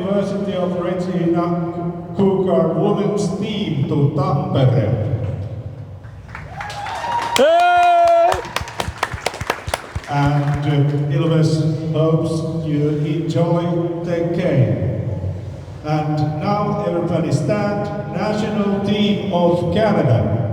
University of Regina Cougars women's team to Tampere. And Ilves hopes you enjoy the game. And now everybody stand, national team of Canada.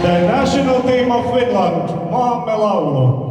The national team of Finland, maamme laulu.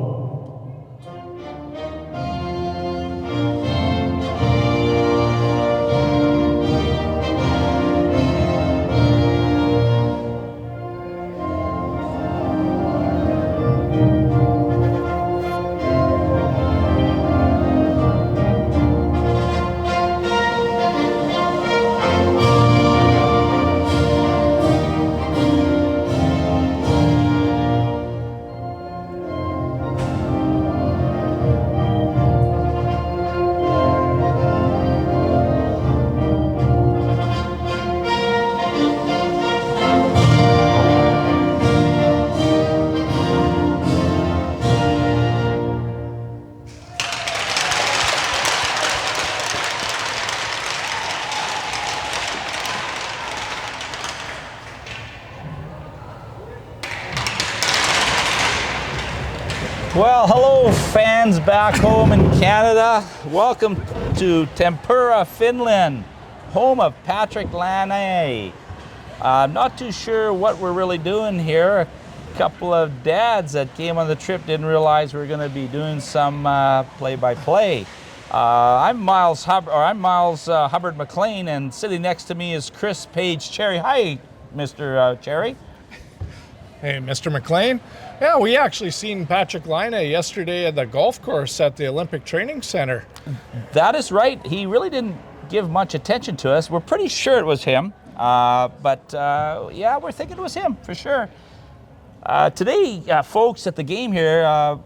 Well, hello fans back home in Canada. Welcome to Tampere, Finland, home of Patrik Laine. I'm not too sure what we're really doing here. A couple of dads that came on the trip didn't realize we were going to be doing some play-by-play. I'm Miles Hubbard McLean, and sitting next to me is Chris Page Cherry. Hi, Mr. Cherry. Hey, Mr. McLean. Yeah, we actually seen Patrik Laine yesterday at the golf course at the Olympic Training Center. That is right. He really didn't give much attention to us. We're pretty sure it was him, but yeah, we're thinking it was him for sure. Today, folks, at the game here,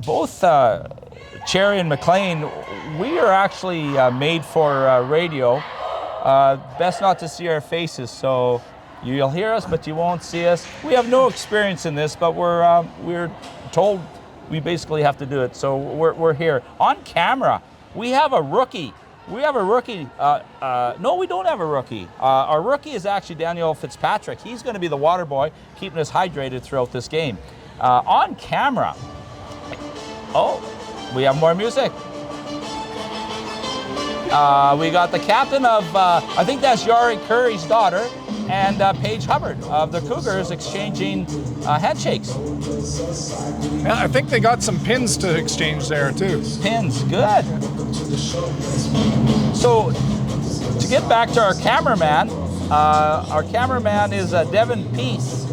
both Cherry and McLean, we are actually made for radio. Best not to see our faces, so you'll hear us, but you won't see us. We have no experience in this, but we're told we basically have to do it. So we're here on camera. We have a rookie. No, we don't have a rookie. Our rookie is actually Daniel Fitzpatrick. He's going to be the water boy, keeping us hydrated throughout this game. On camera. Oh, we have more music. We got the captain of, I think that's Yari Curry's daughter, and Paige Hubbard of the Cougars exchanging handshakes. Yeah, I think they got some pins to exchange there too. Pins, good. So, to get back to our cameraman is Devin Peace.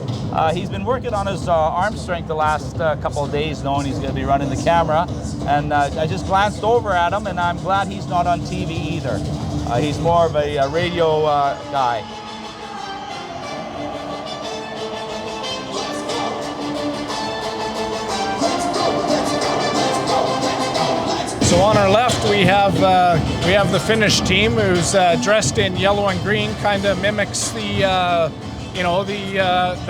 He's been working on his arm strength the last couple of days, knowing he's going to be running the camera. And I just glanced over at him, and I'm glad he's not on TV either. He's more of a radio guy. So on our left we have the Finnish team, who's dressed in yellow and green, kind of mimics the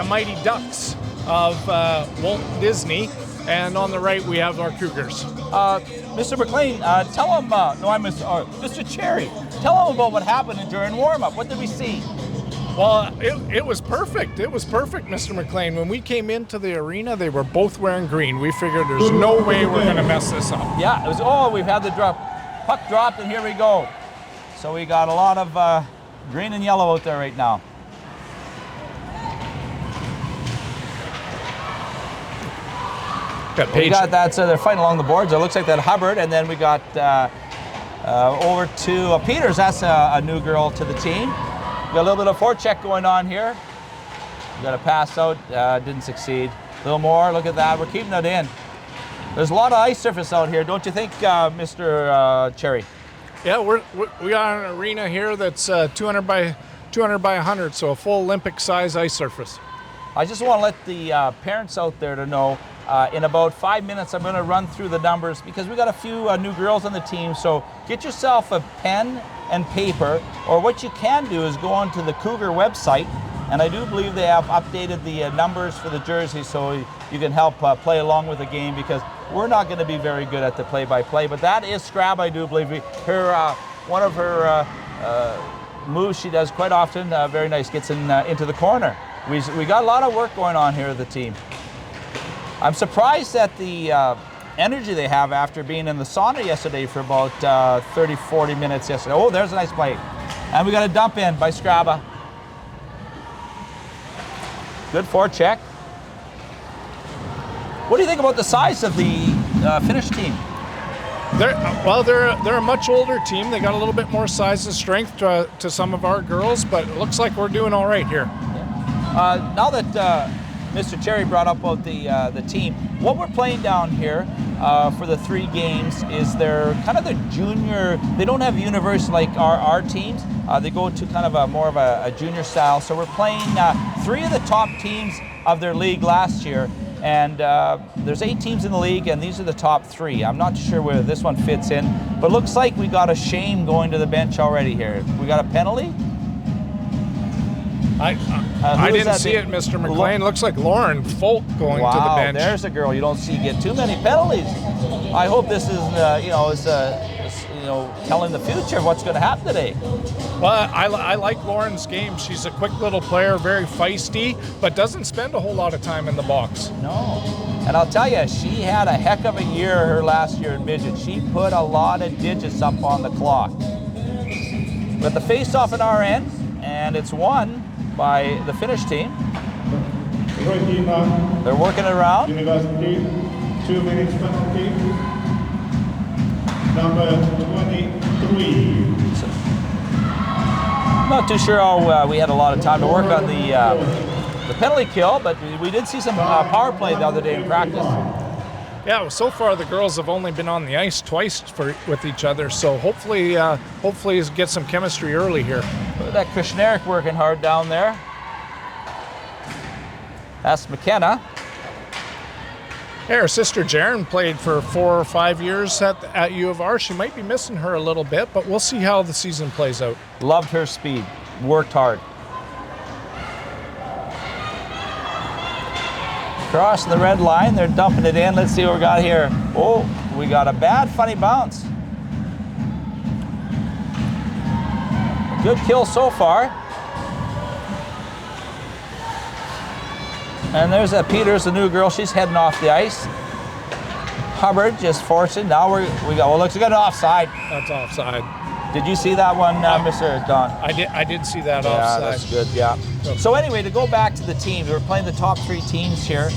Mighty Ducks of Walt Disney. and on the right we have our Cougars. Mr. McLean, tell him, Mr. Cherry, tell him about what happened during warm-up. What did we see? Well, it was perfect. It was perfect, Mr. McLean. When we came into the arena, they were both wearing green. We figured there's no way we're going to mess this up. Yeah, it was, we've had the puck dropped, and here we go. So we got a lot of green and yellow out there right now. We got that, so they're fighting along the boards. It looks like that Hubbard, and then we got over to Peters. That's a new girl to the team. We got a little bit of forecheck going on here. We got a pass out, didn't succeed. A little more, look at that, we're keeping it in. There's a lot of ice surface out here, don't you think, Mr. Cherry? Yeah, we got an arena here that's 200 by 100, so a full Olympic size ice surface. I just want to let the parents out there to know, in about 5 minutes I'm going to run through the numbers because we got a few new girls on the team, so get yourself a pen and paper, or what you can do is go onto the Cougar website, and I do believe they have updated the numbers for the jersey so you can help play along with the game, because we're not going to be very good at the play-by-play, but that is Scrab, I do believe. One of her moves she does quite often, very nice, gets into the corner. We got a lot of work going on here with the team. I'm surprised at the energy they have after being in the sauna yesterday for about 30-40 minutes yesterday. Oh, there's a nice play. And we got a dump in by Straba. Good forecheck. What do you think about the size of the Finnish team? They're a much older team. They got a little bit more size and strength to some of our girls, but it looks like we're doing all right here. Now that Mr. Cherry brought up about the team, what we're playing down here for the 3 games is they're kind of the junior. They don't have university like our teams. They go to kind of more of a junior style. So we're playing 3 of the top teams of their league last year, and there's 8 teams in the league, and these are the top 3. I'm not sure where this one fits in, but looks like we got a shame going to the bench already here. We got a penalty. I didn't see it, Mr. McLean. Looks like Lauren Folk going to the bench. There's a girl you don't see get too many penalties. I hope this is, telling the future of what's going to happen today. Well, I like Lauren's game. She's a quick little player, very feisty, but doesn't spend a whole lot of time in the box. No. And I'll tell you, she had a heck of a year her last year in midget. She put a lot of digits up on the clock. But the face-off in our end, and it's won by the Finnish team. Regina. They're working it around. University, 2 minutes penalty. Number 23. I'm not too sure how we had a lot of time to work on the penalty kill, but we did see some power play the other day in practice. Yeah, well, so far the girls have only been on the ice twice with each other, so hopefully get some chemistry early here. Look at that Krishnarik working hard down there. That's McKenna. Hey, her sister Jaren played for 4 or 5 years at U of R. She might be missing her a little bit, but we'll see how the season plays out. Loved her speed, worked hard. Crossing the red line, they're dumping it in. Let's see what we got here. Oh, we got a bad, funny bounce. Good kill so far. And there's Peters, the new girl. She's heading off the ice. Hubbard just forcing. Now we got. Well, looks like an offside. That's offside. Did you see that one, Mr. Don? I did see that offside. Yeah, that's good. Yeah. So anyway, to go back to the teams, we're playing the top 3 teams here.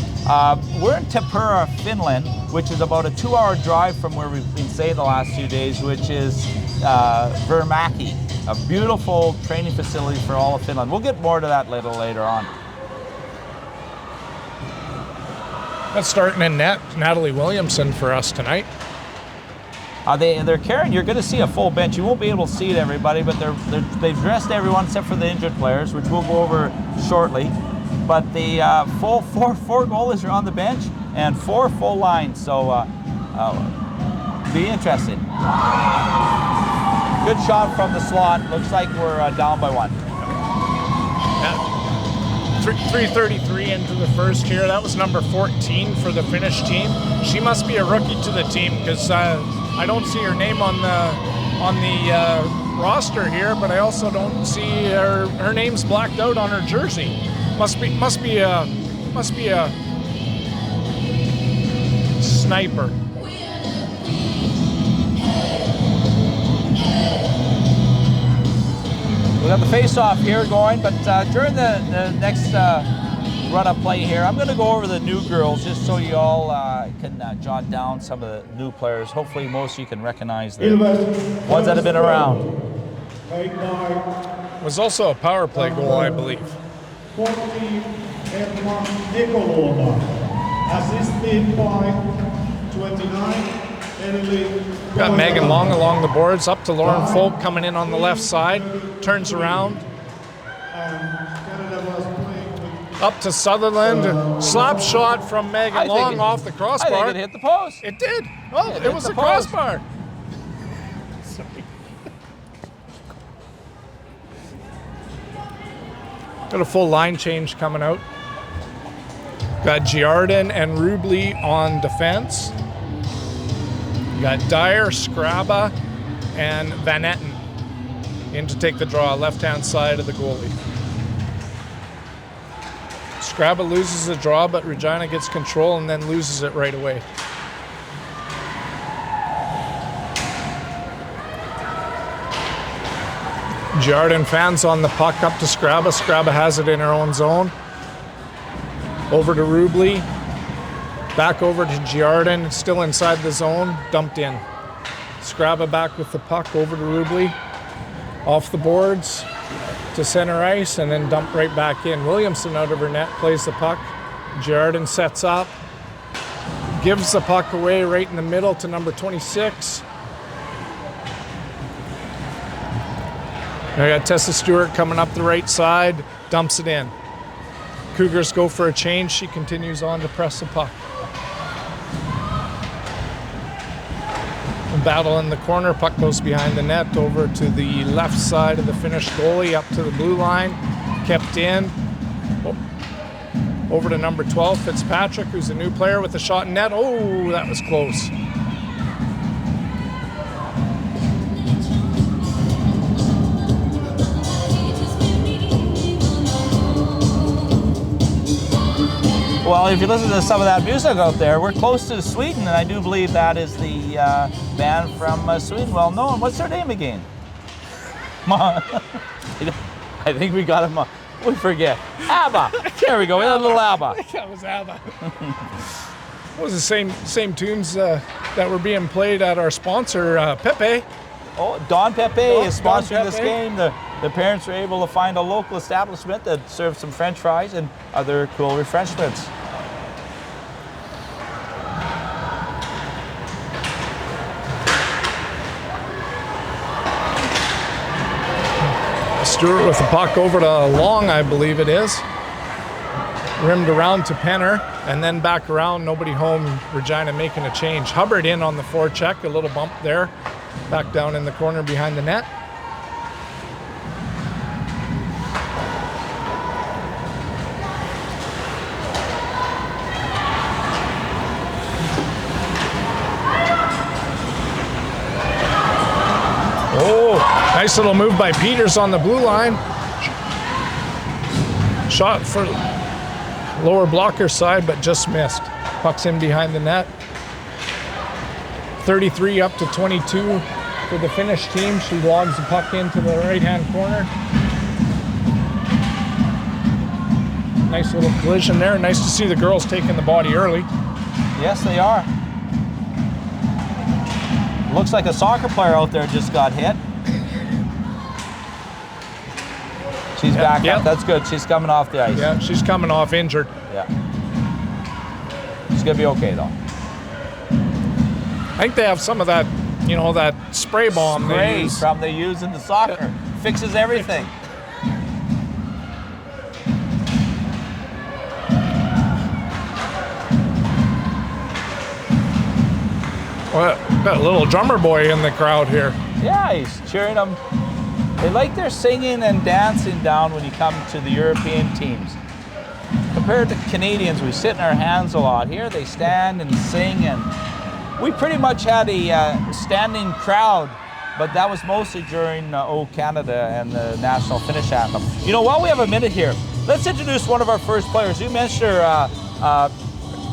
We're in Tampere, Finland, which is about a 2-hour drive from where we've been staying the last few days, which is Vermaki, a beautiful training facility for all of Finland. We'll get more to that later on. That's starting in net, Natalie Williamson for us tonight. They're carrying. You're going to see a full bench. You won't be able to see it, everybody, but they've dressed everyone except for the injured players, which we'll go over shortly. But the full four goalies are on the bench and 4 full lines. So be interesting. Good shot from the slot. Looks like we're down by 1. 3:33 into the first here. That was number 14 for the Finnish team. She must be a rookie to the team because I don't see her name on the roster here, but I also don't see her name's blacked out on her jersey. Must be a sniper. We got the face-off here going, but during the next run-up play here, I'm going to go over the new girls just so you all can jot down some of the new players. Hopefully most of you can recognize the ones that have been around. It was also a power play goal, I believe. 40 Emma Nikolova, assisted by 29 Emily. Got Megan Long along the boards, up to Lauren Folk coming in on the left side, turns around. Up to Sutherland, slap shot from Megan Long off the crossbar. I think it hit the post. It did. Oh, it was a crossbar. Sorry. Got a full line change coming out. Got Giardin and Rubley on defense. Got Dyer, Scraba, and Van Etten in to take the draw, left-hand side of the goalie. Scraba loses the draw, but Regina gets control and then loses it right away. Giardin fans on the puck up to Scraba. Scraba has it in her own zone. Over to Rubley. Back over to Giardin, still inside the zone, dumped in. Scraba back with the puck over to Rubley. Off the boards to center ice and then dumped right back in. Williamson out of her net, plays the puck. Giardin sets up. Gives the puck away right in the middle to number 26. I got Tessa Stewart coming up the right side, dumps it in. Cougars go for a change. She continues on to press the puck. Battle in the corner, puck goes behind the net over to the left side of the Finnish goalie, up to the blue line, kept in. Over to number 12, Fitzpatrick, who's a new player with a shot in net. Oh, that was close. Well, if you listen to some of that music out there, we're close to Sweden, and I do believe that is the band from Sweden, well known. What's their name again? I think we got him. We forget. ABBA. There we go. We had a little ABBA. That was ABBA. It was the same tunes that were being played at our sponsor, Pepe. Oh, Don Pepe is sponsoring Don this Pepe. game. The parents were able to find a local establishment that served some French fries and other cool refreshments. Stewart with the puck over to Long, I believe it is. Rimmed around to Penner, and then back around, nobody home. Regina making a change. Hubbard in on the forecheck, a little bump there. Back down in the corner behind the net. Oh, nice little move by Peters on the blue line. Shot for lower blocker side, but just missed. Puck's in behind the net. 33 up to 22 for the Finnish team. She logs the puck into the right-hand corner. Nice little collision there. Nice to see the girls taking the body early. Yes, they are. Looks like a soccer player out there just got hit. She's back up. That's good. She's coming off the ice. Yeah, she's coming off injured. Yeah. She's going to be okay, though. I think they have some of that, you know, that spray bomb they use in the soccer. Yeah. Fixes everything. Well, got a little drummer boy in the crowd here. Yeah, he's cheering them. They like their singing and dancing down when you come to the European teams. compared to Canadians, we sit in our hands a lot. Here they stand and sing, and we pretty much had a standing crowd, but that was mostly during O Canada and the national finish anthem. You know, while we have a minute here, let's introduce one of our first players. You mentioned her,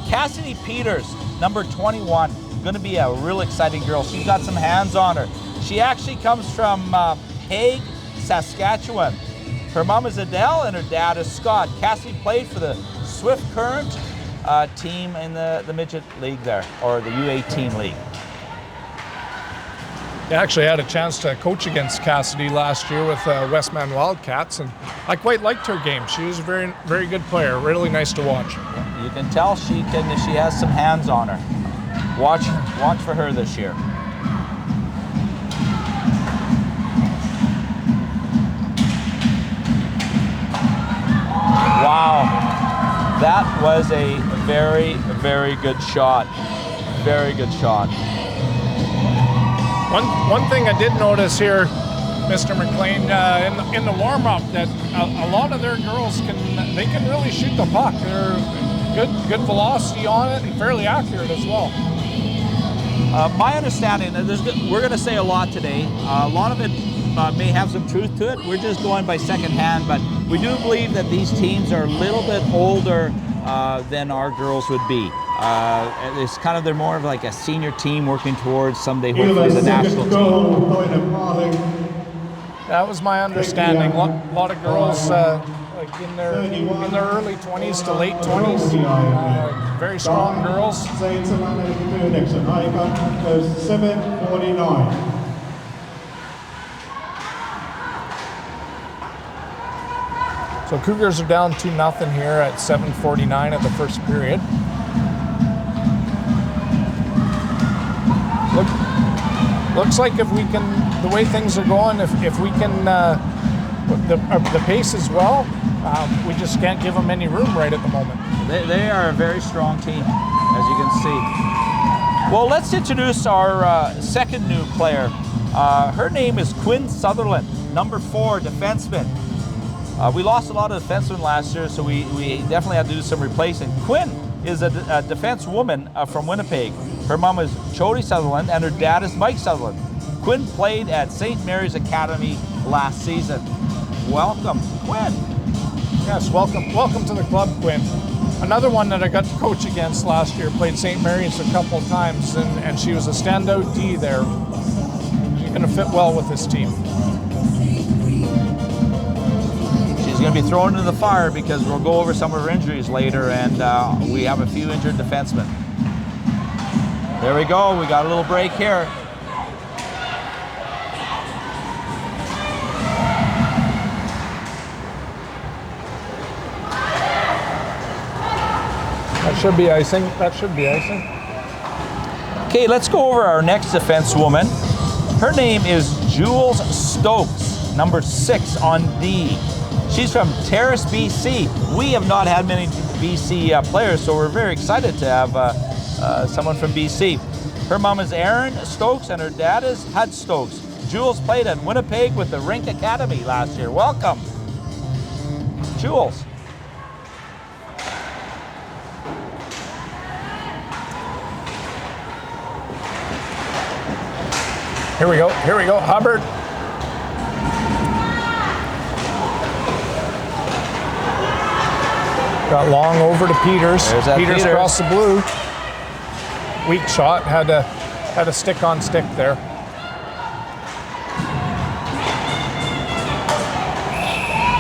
Cassidy Peters, number 21. Going to be a real exciting girl. She's got some hands on her. She actually comes from Hague, Saskatchewan. Her mom is Adele and her dad is Scott. Cassidy played for the Swift Current team in the midget league there, or the U18 league. I actually had a chance to coach against Cassidy last year with Westman Wildcats, and I quite liked her game. She was a very, very good player. Really nice to watch. Yeah, you can tell she has some hands on her. Watch for her this year. Wow, that was a very, very good shot. Very good shot. One thing I did notice here, Mr. McLean, in the warm-up, that a lot of their girls can really shoot the puck. They're good velocity on it and fairly accurate as well. My understanding, we're going to say a lot today. A lot of it may have some truth to it. We're just going by second hand, but we do believe that these teams are a little bit older than our girls would be. It's kind of, they're more of like a senior team working towards someday hopefully the national team. That was my understanding. A lot of girls like in their early 20s to late 20s. Very strong girls. 7:49. So Cougars are down 2-0 here at 7:49 at the first period. Looks like if we can, the way things are going, if we can, the pace as well, we just can't give them any room right at the moment. They are a very strong team, as you can see. Well, let's introduce our second new player. Her name is Quinn Sutherland, number 4 defenseman. We lost a lot of defensemen last year, so we definitely had to do some replacing. Quinn is a defense woman from Winnipeg. Her mom is Jody Sutherland and her dad is Mike Sutherland. Quinn played at St. Mary's Academy last season. Welcome, Quinn. Yes, welcome to the club, Quinn. Another one that I got to coach against last year, played St. Mary's a couple of times, and she was a standout D there. She's going to fit well with this team. She's going to be thrown into the fire because we'll go over some of her injuries later, and we have a few injured defensemen. There we go. We got a little break here. That should be icing. That should be icing. Okay, let's go over our next defensewoman. Her name is Jules Stokes, number 6 on D. She's from Terrace, BC. We have not had many BC players, so we're very excited to have someone from BC. Her mom is Erin Stokes and her dad is Hud Stokes. Jules played at Winnipeg with the Rink Academy last year. Welcome, Jules. Here we go, Hubbard. Got long over to Peters. Peters across the blue. Weak shot, had a stick on stick there.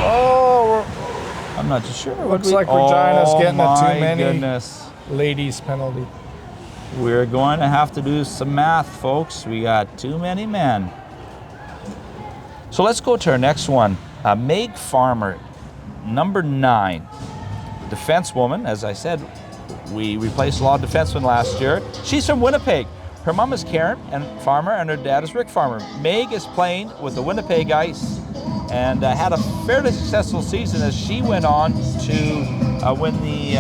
Oh, I'm not too sure. Looks like Regina's getting a too many goodness. ladies penalty. We're going to have to do some math, folks. We got too many men. So let's go to our next one. Meg Farmer, number 9. Defensewoman, as I said, we replaced a lot of defensemen last year. She's from Winnipeg. Her mom is Karen and Farmer and her dad is Rick Farmer. Meg is playing with the Winnipeg Ice and had a fairly successful season as she went on to win the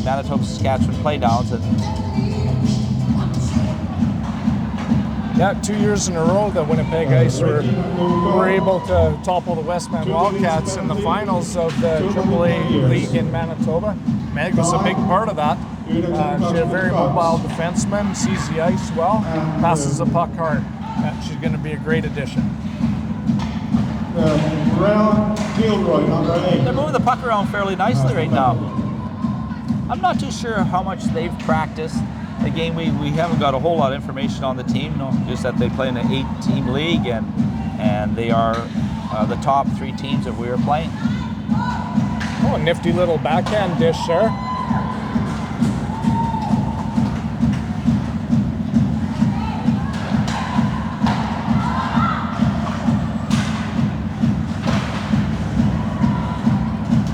Manitoba Saskatchewan Playdowns. And Yeah, 2 years in a row the Winnipeg Ice were able to topple the Westman Wildcats in the finals of the AAA League in Manitoba. Meg was a big part of that. She's a very mobile defenseman, sees the ice well, passes the puck hard. She's going to be a great addition. Gilroy, number 8. They're moving the puck around fairly nicely right now. I'm not too sure how much they've practiced. Again, we haven't got a whole lot of information on the team, just that they play in an 8-team league, and they are the top 3 teams that we are playing. Oh, a nifty little backhand dish there.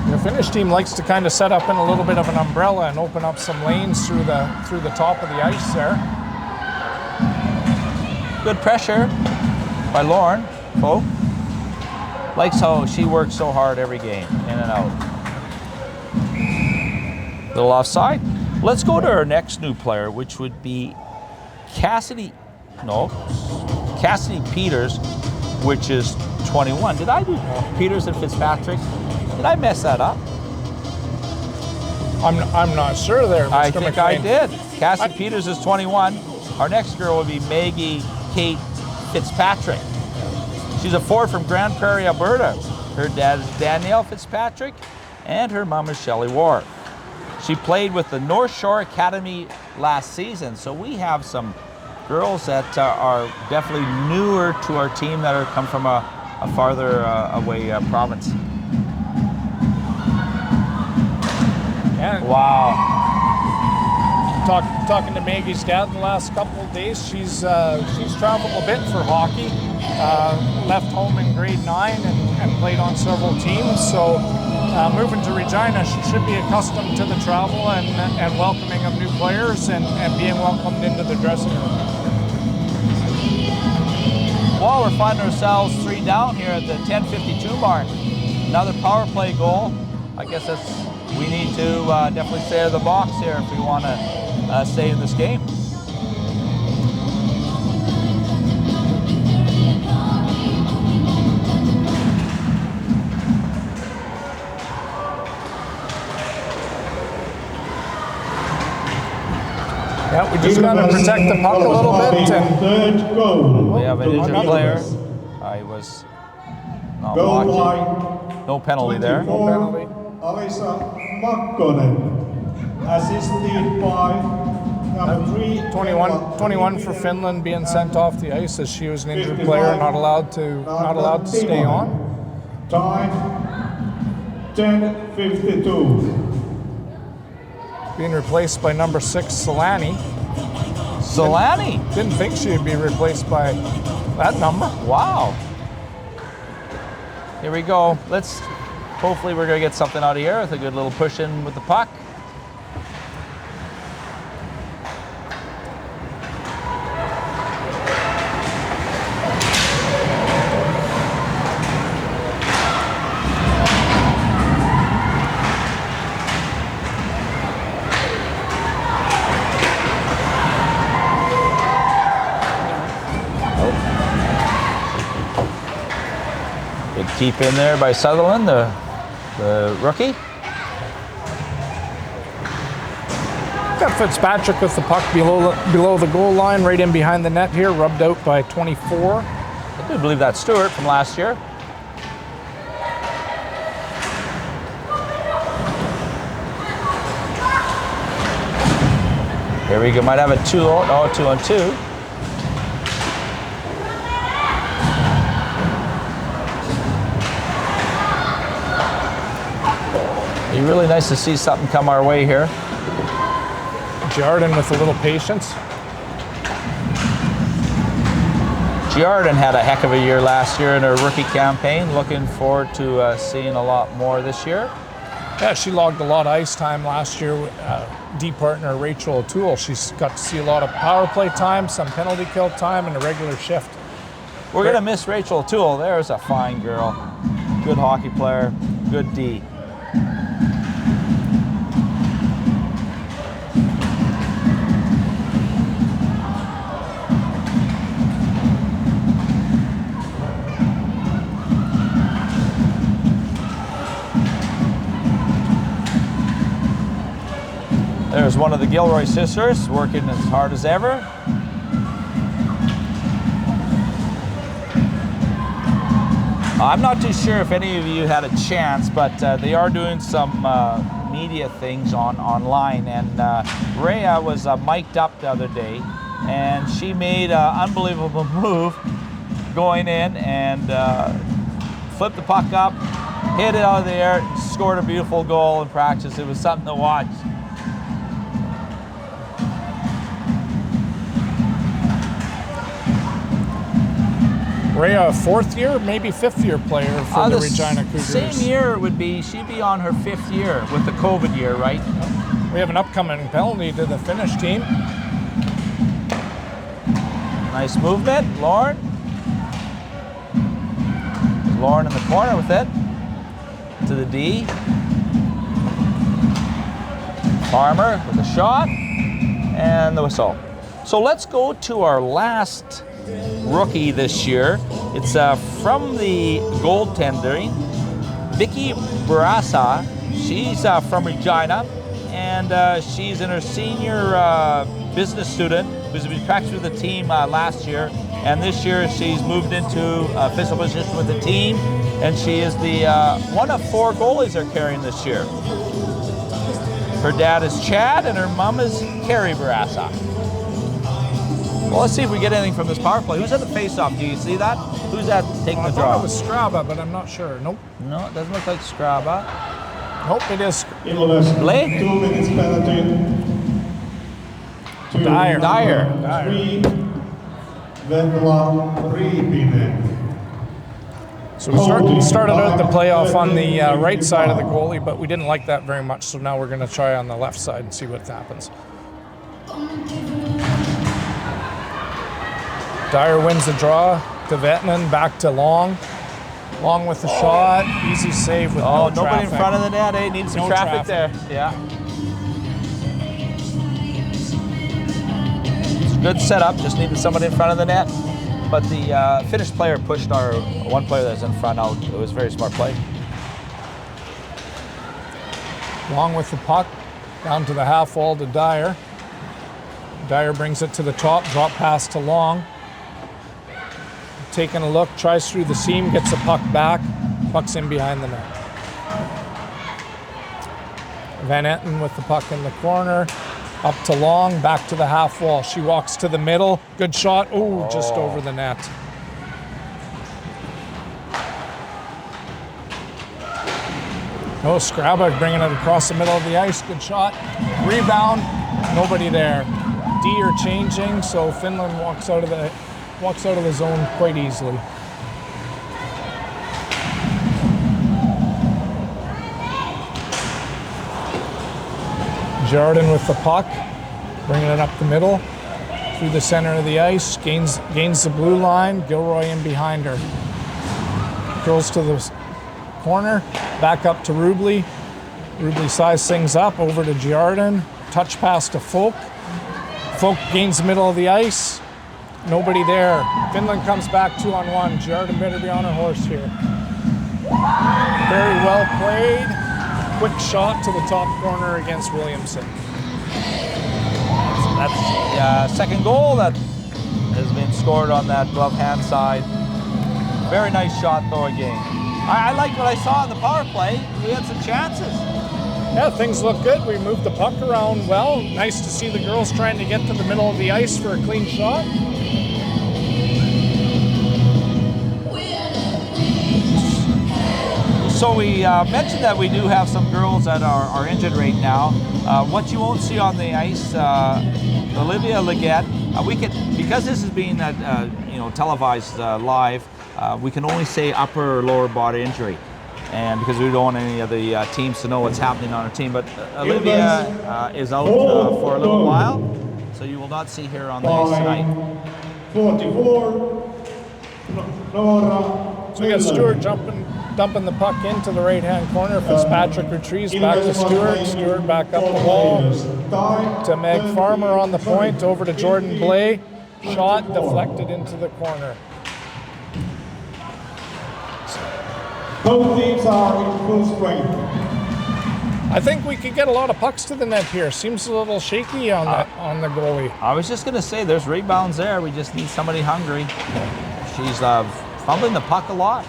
The Finnish team likes to kind of set up in a little bit of an umbrella and open up some lanes through the top of the ice there. Good pressure by Lauren Folk. Likes how she works so hard every game, in and out. Little offside. Let's go to our next new player, which would be Cassidy Peters, which is 21. Did I do Peters and Fitzpatrick? Did I mess that up? I'm not sure there, Mr. I think McLean. I did. Cassie Peters is 21. Our next girl would be Maggie Kate Fitzpatrick. She's a forward from Grand Prairie, Alberta. Her dad is Danielle Fitzpatrick, and her mom is Shelley Ward. She played with the North Shore Academy last season, so we have some girls that are definitely newer to our team that are come from a farther away province. Yeah. Wow. Talking to Maggie's dad the last couple of days, she's traveled a bit for hockey. Left home in grade 9 and played on several teams. So moving to Regina, she should be accustomed to the travel and welcoming of new players and being welcomed into the dressing room. Well, we're finding ourselves 3 down here at the 10:52 mark. Another power play goal. I guess we need to definitely stay out of the box here if we want to stay in this game. Yeah, we just got to protect the puck a little bit. And third goal. We have an injured player. I was not watching. No penalty there. No penalty. Alisa Makkonen, assisted by number 3. 21 for Finland being sent off the ice as she was an injured player, not allowed to stay on. Time 10:52. Being replaced by number 6, Solani. Solani. Didn't think she would be replaced by that number. Wow. Here we go. Hopefully we're going to get something out of here with a good little push in with the puck. Good keep in there by Sutherland, the rookie. Got Fitzpatrick with the puck below the goal line, right in behind the net here, rubbed out by 24. I do believe that's Stewart from last year. Here we go, might have a 2-on-2. Be really nice to see something come our way here. Giardin with a little patience. Giardin had a heck of a year last year in her rookie campaign. Looking forward to seeing a lot more this year. Yeah, she logged a lot of ice time last year with D partner Rachel O'Toole. She's got to see a lot of power play time, some penalty kill time, and a regular shift. We're going to miss Rachel O'Toole. There's a fine girl. Good hockey player, good D. There's one of the Gilroy sisters working as hard as ever. I'm not too sure if any of you had a chance, but they are doing some media things online, and Rhea was mic'd up the other day, and she made an unbelievable move going in and flipped the puck up, hit it out of the air, scored a beautiful goal in practice. It was something to watch. Rhea, fourth year, maybe fifth year player for the Regina Cougars. Same year would be, she'd be on her 5th year with the COVID year, right? We have an upcoming penalty to the Finnish team. Nice movement, Lauren. Lauren in the corner with it. To the D. Farmer with a shot. And the whistle. So let's go to our last rookie this year. It's from the goaltending, Vicky Barassa. She's from Regina, and she's in her senior business student who's been practicing with the team last year, and this year she's moved into a physical position with the team, and she is the one of 4 goalies they're carrying this year. Her dad is Chad, and her mom is Carrie Barassa. Well, let's see if we get anything from this power play. Who's at the face-off? Do you see that? Who's that taking the draw? I thought it was Straba, but I'm not sure. Nope. No, it doesn't look like Straba. Nope, it is Ilves, Blake? 2 minutes penalty. Dyer. Dyer. 3, Venla Riipinen. So we started out the playoff on the right side of the goalie, but we didn't like that very much, so now we're going to try on the left side and see what happens. Dyer wins the draw to Vetman, back to Long. Long with the shot, easy save with no nobody traffic. in front of the net, eh? Needs some No traffic there. traffic. Yeah. It's a good setup, just needed somebody in front of the net. But the Finnish player pushed our one player that's in front out. It was a very smart play. Long with the puck, down to the half wall to Dyer. Dyer brings it to the top, drop pass to Long. Taking a look, tries through the seam, gets the puck back. Puck's in behind the net. Van Etten with the puck in the corner. Up to Long, back to the half wall. She walks to the middle. Good shot. Ooh, just over the net. Oh, Scrabba bringing it across the middle of the ice. Good shot. Rebound. Nobody there. D are changing, so Finland walks out of the zone quite easily. Jardin with the puck, bringing it up the middle, through the center of the ice, gains the blue line, Gilroy in behind her. Curls to the corner, back up to Rubley. Rubley sizes things up, over to Jardin, touch pass to Folk. Folk gains the middle of the ice, nobody there. Finland comes back 2-on-1, Jardin better be on her horse here. Very well played. Quick shot to the top corner against Williamson. That's the second goal that has been scored on that glove hand side. Very nice shot though again. I like what I saw in the power play. We had some chances. Yeah, things look good. We moved the puck around well. Nice to see the girls trying to get to the middle of the ice for a clean shot. So we mentioned that we do have some girls that are injured right now. What you won't see on the ice, Olivia Leggett, we can, because this is being televised live, we can only say upper or lower body injury, and because we don't want any of the teams to know what's happening on our team. But Olivia is out for a little while, so you will not see her on the ice tonight. 44, Nora. So we got Stewart dumping the puck into the right-hand corner. Fitzpatrick retrieves back to Stewart. Stewart back up the wall to Meg Farmer on the point. Over to Jordan Blay. Shot deflected into the corner. Both teams are in full strength. I think we could get a lot of pucks to the net here. Seems a little shaky on the goalie. I was just going to say, there's rebounds there. We just need somebody hungry. She's fumbling the puck a lot.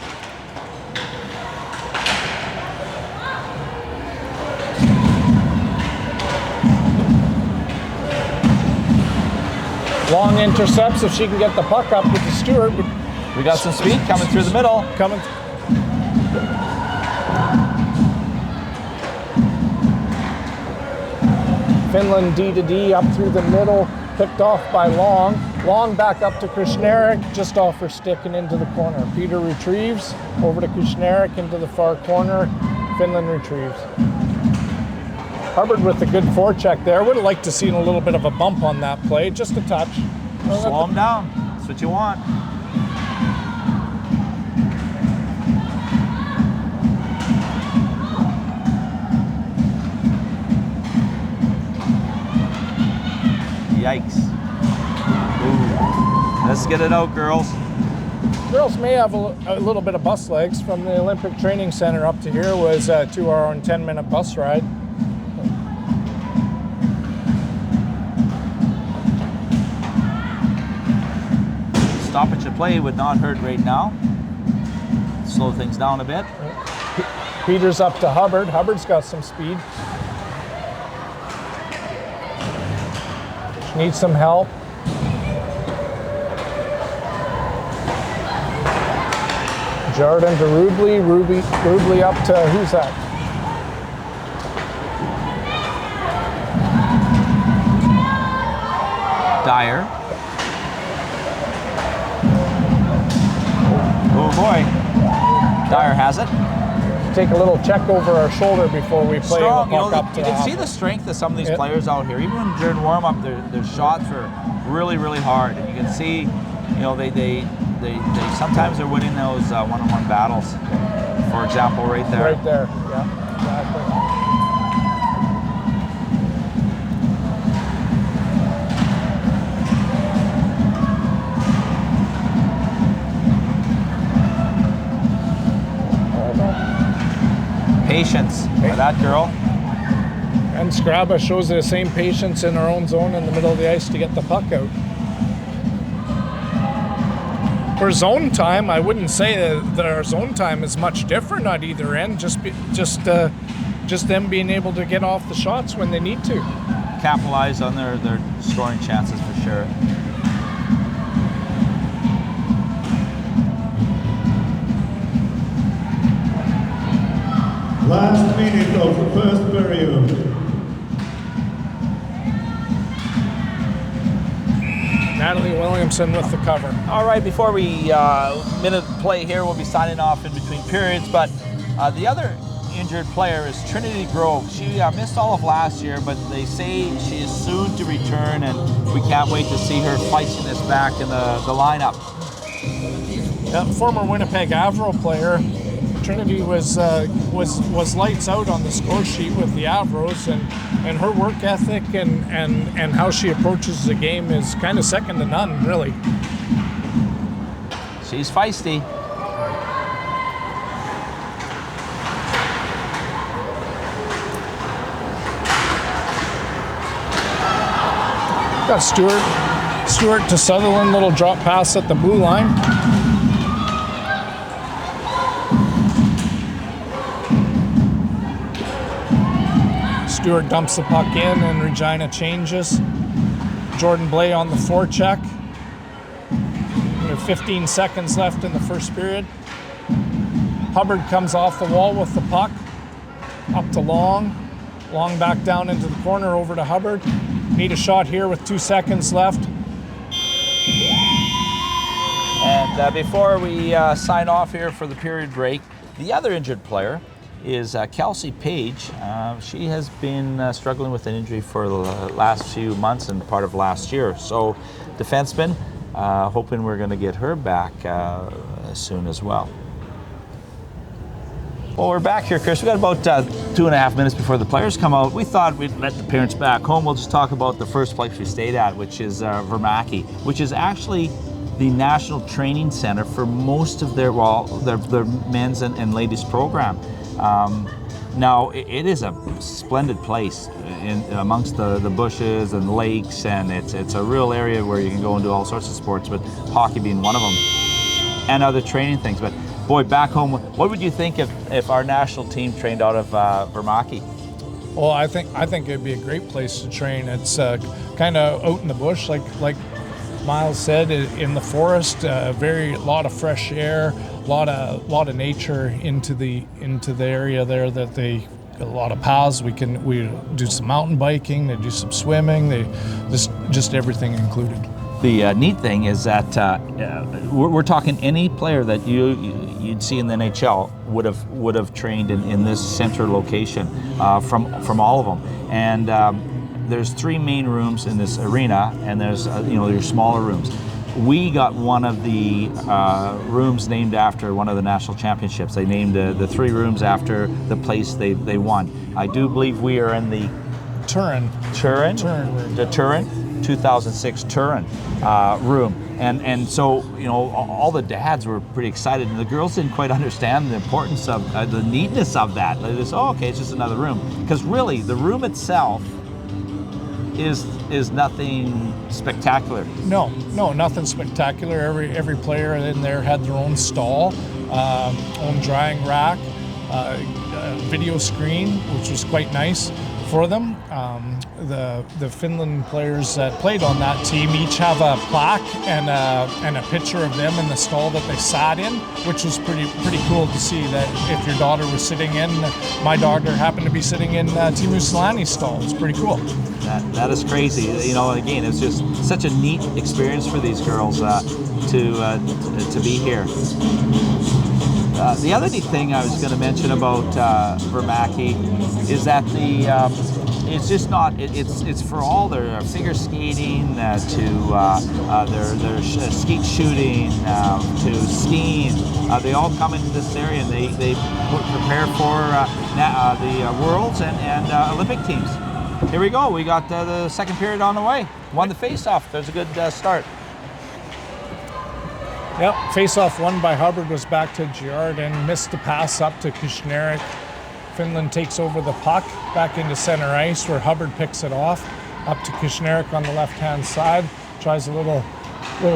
Long intercepts if she can get the puck up with the Stewart. We got some speed coming through the middle. Finland D to D up through the middle, picked off by Long. Long back up to Krishnarik, just off her stick and into the corner. Peter retrieves, over to Krishnarik into the far corner. Finland retrieves. Hubbard with a good forecheck there. Would have liked to seen a little bit of a bump on that play, just a touch. Slow him down, that's what you want. Yikes. Ooh. Let's get it out, girls. Girls may have a little bit of bus legs. From the Olympic Training Center up to here was a 2-hour and 10-minute bus ride. Stoppage of play would not hurt right now. Slow things down a bit. Peters up to Hubbard. Hubbard's got some speed. She needs some help. Jordan to Rubley. Rubley up to, who's that? Dyer. Oh boy. Dyer has it. Take a little check over our shoulder before we play Strong, the puck up to you can see the strength of some of these players out here. Even during warm-up, their shots are really, really hard, and you can see, they sometimes they're winning those one-on-one battles. For example, right there. Right there, yeah, exactly. Patience for that girl. And Scraba shows the same patience in her own zone in the middle of the ice to get the puck out. For zone time, I wouldn't say that our zone time is much different at either end. Just them being able to get off the shots when they need to. Capitalize on their scoring chances for sure. Last minute of the first period. Natalie Williamson with the cover. All right, before we minute play here, we'll be signing off in between periods. But the other injured player is Trinity Grove. She missed all of last year, but they say she is soon to return, and we can't wait to see her fighting this back in the lineup. Yeah, former Winnipeg Avro player. Trinity was lights out on the score sheet with the Avros, and her work ethic and how she approaches the game is kind of second to none, really. She's feisty. Got Stewart to Sutherland, little drop pass at the blue line. Stewart dumps the puck in and Regina changes. Jordan Blay on the forecheck. We have 15 seconds left in the first period. Hubbard comes off the wall with the puck. Up to Long. Long back down into the corner, over to Hubbard. Need a shot here with 2 seconds left. And before we sign off here for the period break, the other injured player is Kelsey Page. She has been struggling with an injury for the last few months and part of last year. So defenseman, hoping we're going to get her back soon as well. Well, we're back here, Chris. We got about 2.5 minutes before the players come out. We thought we'd let the parents back home. We'll just talk about the first place we stayed at, which is Vermaki, which is actually the national training center for most of their men's and ladies program. Now, it is a splendid place in amongst the bushes and lakes, and it's a real area where you can go and do all sorts of sports, but hockey being one of them, and other training things. But boy, back home, what would you think if our national team trained out of Vermaki? Well, I think it'd be a great place to train. It's kind of out in the bush, like Miles said, in the forest. Lot of fresh air, lot of nature into the area there. That a lot of paths. We do some mountain biking. They do some swimming. They just everything included. The neat thing is that we're talking any player that you'd see in the NHL would have trained in this central location from all of them. And there's 3 main rooms in this arena, and there's your smaller rooms. We got one of the rooms named after one of the national championships. They named the 3 rooms after the place they won. I do believe we are in the Turin room. The Turin 2006 Turin room, and so all the dads were pretty excited, and the girls didn't quite understand the importance of the neatness of that. They just, okay, it's just another room, because really the room itself is nothing spectacular. No, nothing spectacular. Every player in there had their own stall, own drying rack, video screen, which was quite nice for them. The Finland players that played on that team each have a plaque and a picture of them in the stall that they sat in, which was pretty cool to see. That if your daughter was sitting in, my daughter happened to be sitting in Teemu Selänne's stall. It's pretty cool. That is crazy. Again, it's just such a neat experience for these girls to be here. The other neat thing I was going to mention about Vermaki is that it's just not. It's for all their figure skating to their skeet shooting to skiing. They all come into this area, and they prepare for the Worlds and Olympic teams. Here we go. We got the second period on the way. Won the face-off. There's a good start. Yep, face-off won by Hubbard was back to Giardin, missed the pass up to Kushneric. Finland takes over the puck back into center ice, where Hubbard picks it off up to Kushneric on the left-hand side. Tries a little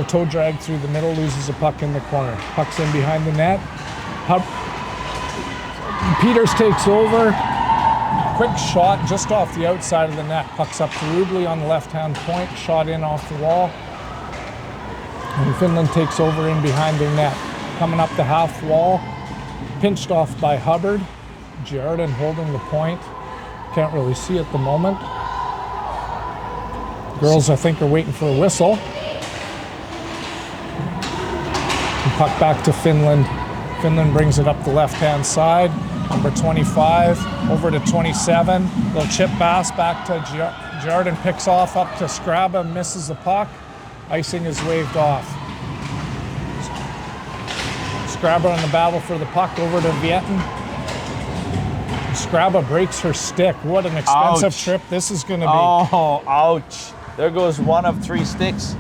toe drag through the middle, loses a puck in the corner. Puck's in behind the net. Peters takes over. Quick shot just off the outside of the net. Puck's up to Rubley on the left-hand point. Shot in off the wall. And Finland takes over in behind their net. Coming up the half wall. Pinched off by Hubbard. Giardin holding the point. Can't really see at the moment. Girls, I think, are waiting for a whistle. And puck back to Finland. Finland brings it up the left-hand side. Number 25 over to 27. Little chip pass back to Giardin, picks off up to Skraba, misses the puck. Icing is waved off. Skraba in the battle for the puck over to Vietin. Skraba breaks her stick. What an expensive trip this is going to be. Oh, ouch. There goes one of 3 sticks.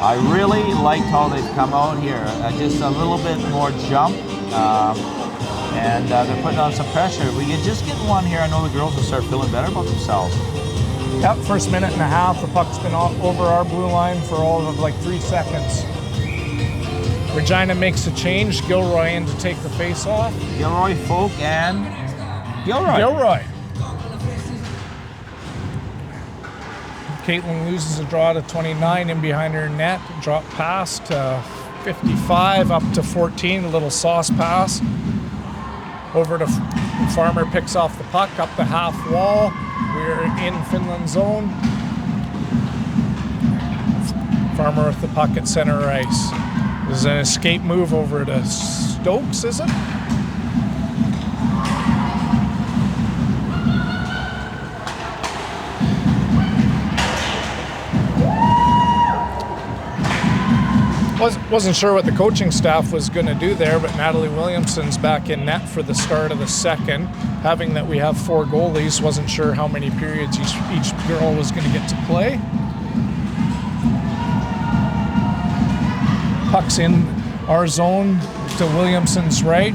I really liked how they've come out here. Just a little bit more jump, and they're putting on some pressure. If we can just get one here, I know the girls will start feeling better about themselves. Yep, first minute and a half, the puck's been over our blue line for all of like 3 seconds. Regina makes a change, Gilroy in to take the face off. Gilroy, Folk, and Gilroy. Caitlin loses a draw to 29 in behind her net. Drop pass to 55 up to 14. A little sauce pass. Over to Farmer, picks off the puck up the half wall. We're in Finland zone. Farmer with the puck at center ice. This is an escape move over to Stokes, is it? Wasn't sure what the coaching staff was going to do there, but Natalie Williamson's back in net for the start of the second. Having that we have 4 goalies, wasn't sure how many periods each girl was going to get to play. Puck's in our zone to Williamson's right.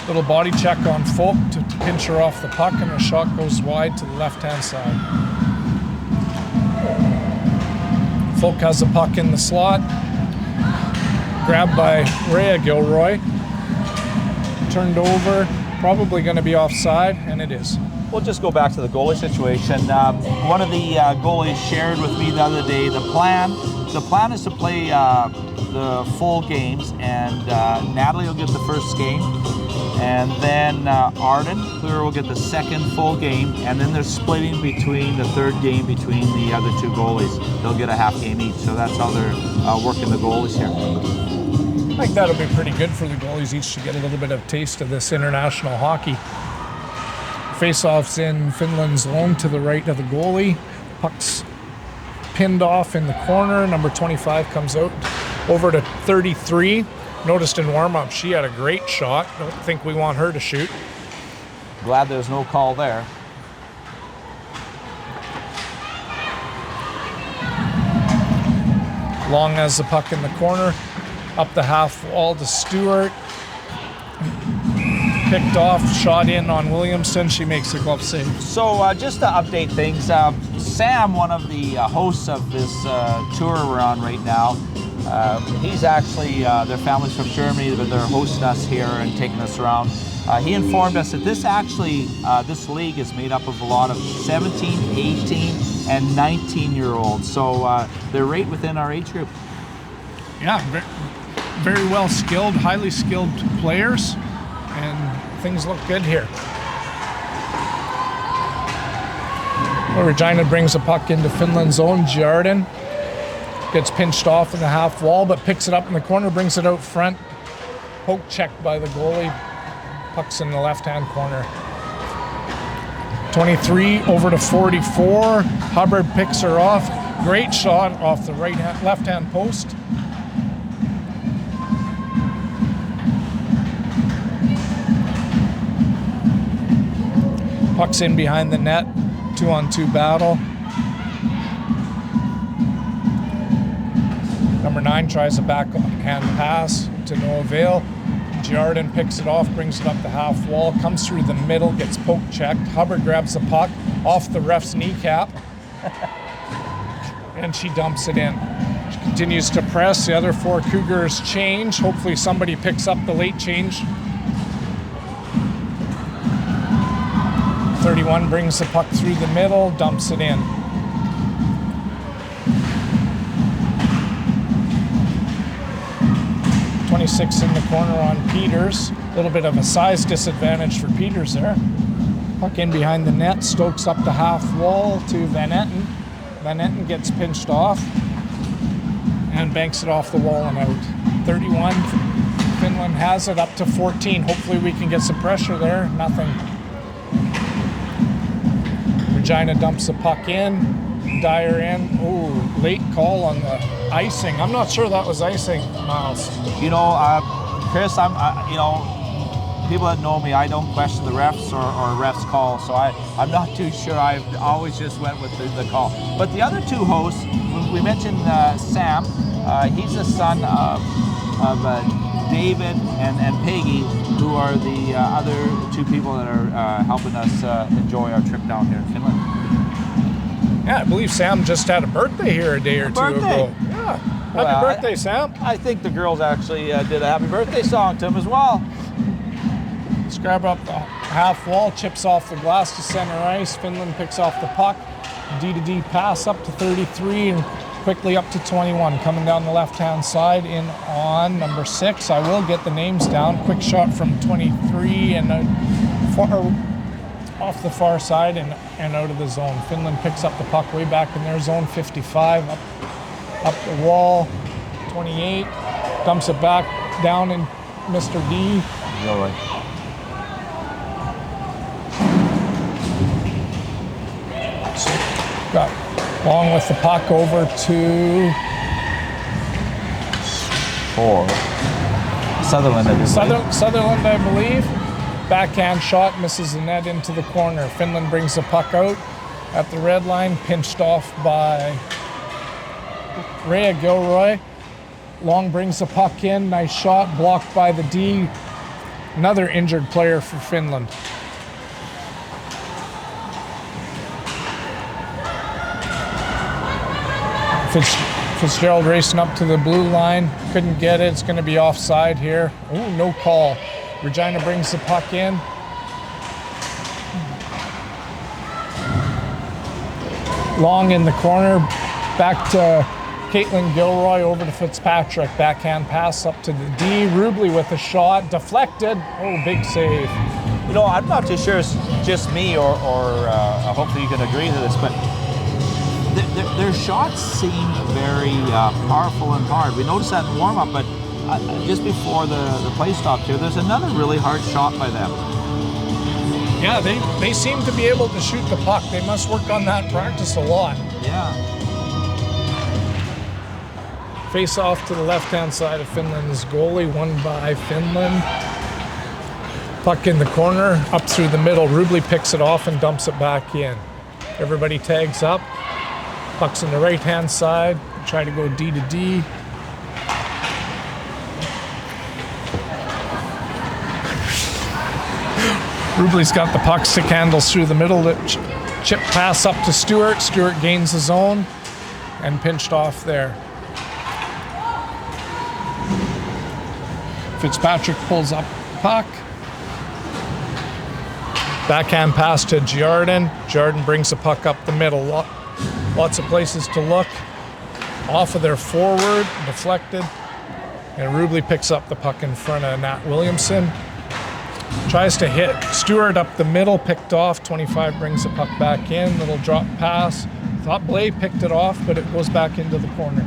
Little body check on Folk to pinch her off the puck, and her shot goes wide to the left-hand side. Folk has the puck in the slot. Grabbed by Rhea Gilroy. Turned over, probably going to be offside, and it is. We'll just go back to the goalie situation. One of the goalies shared with me the other day the plan. The plan is to play the full games, and Natalie will get the first game, and then Arden Clear will get the second full game, and then they're splitting between the third game between the other two goalies. They'll get a half game each, so that's how they're working the goalies here. I think that'll be pretty good for the goalies each to get a little bit of taste of this international hockey. Face-offs in Finland's zone to the right of the goalie. Puck's pinned off in the corner. Number 25 comes out over to 33. Noticed in warm-up she had a great shot. Don't think we want her to shoot. Glad there's no call there. Long has the puck in the corner. Up the half wall to Stewart. Picked off, shot in on Williamson. She makes a glove save. So just to update things, Sam, one of the hosts of this tour we're on right now, he's actually, their family's from Germany, but they're hosting us here and taking us around. He informed us that this league is made up of a lot of 17, 18, and 19-year-olds. So they're right within our age group. Yeah, very well skilled, highly skilled players, and things look good here. Well, Regina brings the puck into Finland's zone. Giarden gets pinched off in the half wall, but picks it up in the corner, brings it out front. Poke checked by the goalie. Puck's in the left-hand corner. 23 over to 44. Hubbard picks her off. Great shot off the left-hand post. Puck's in behind the net. 2-on-2 battle. Number 9 tries a backhand pass to no avail. Giarden picks it off, brings it up the half wall, comes through the middle, gets poke checked. Hubbard grabs the puck off the ref's kneecap, and she dumps it in. She continues to press. The other 4 Cougars change. Hopefully somebody picks up the late change. 31 brings the puck through the middle, dumps it in. .26 in the corner on Peters. A little bit of a size disadvantage for Peters there. Puck in behind the net, Stokes up the half wall to Van Etten. Van Etten gets pinched off and banks it off the wall and out. 31, Finland has it up to 14. Hopefully we can get some pressure there. Nothing. Regina dumps the puck in, Dyer in. Ooh, late call on the icing. I'm not sure that was icing, Miles. You know, Chris, people that know me, I don't question the refs or refs call, so I'm not too sure. I've always just went with the call. But the other 2 hosts, we mentioned Sam. He's the son of David and Peggy, who are the other 2 people that are helping us enjoy our trip down here in Finland. Yeah, I believe Sam just had a birthday here a day or 2 ago. Yeah, happy birthday, Sam. I think the girls actually did a happy birthday song to him as well. Scrap up the half wall, chips off the glass to center ice. Finland picks off the puck. D-to-D pass up to 33 and quickly up to 21. Coming down the left-hand side in on number 6. I will get the names down. Quick shot from 23 and off the far side and out of the zone. Finland picks up the puck way back in their zone. 55 up the wall. 28 dumps it back down in Mr. D. All right. Got Long with the puck over to 4. Sutherland, I believe. Sutherland, I believe. Backhand shot misses the net into the corner. Finland brings the puck out at the red line, pinched off by Rhea Gilroy. Long brings the puck in. Nice shot, blocked by the D. Another injured player for Finland. Fitzgerald racing up to the blue line. Couldn't get it. It's going to be offside here. Oh, no call. Regina brings the puck in. Long in the corner. Back to Caitlin Gilroy, over to Fitzpatrick. Backhand pass up to the D. Rubley with a shot. Deflected. Oh, big save. You know, I'm not too sure it's just me or hopefully you can agree to this, but their shots seem very powerful and hard. We noticed that in warm-up, but just before the play stopped here, there's another really hard shot by them. Yeah, they seem to be able to shoot the puck. They must work on that practice a lot. Yeah. Face off to the left-hand side of Finland's goalie, won by Finland. Puck in the corner, up through the middle. Rubley picks it off and dumps it back in. Everybody tags up. Puck's on the right-hand side. Try to go D to D. Rubley's got the puck, stick handles through the middle. Chip pass up to Stewart. Stewart gains his own and pinched off there. Fitzpatrick pulls up puck. Backhand pass to Giardin. Giardin brings the puck up the middle. Lots of places to look. Off of their forward, deflected. And Rubley picks up the puck in front of Nat Williamson. Tries to hit Stewart up the middle, picked off. 25 brings the puck back in. Little drop pass. Thought Blay picked it off, but it goes back into the corner.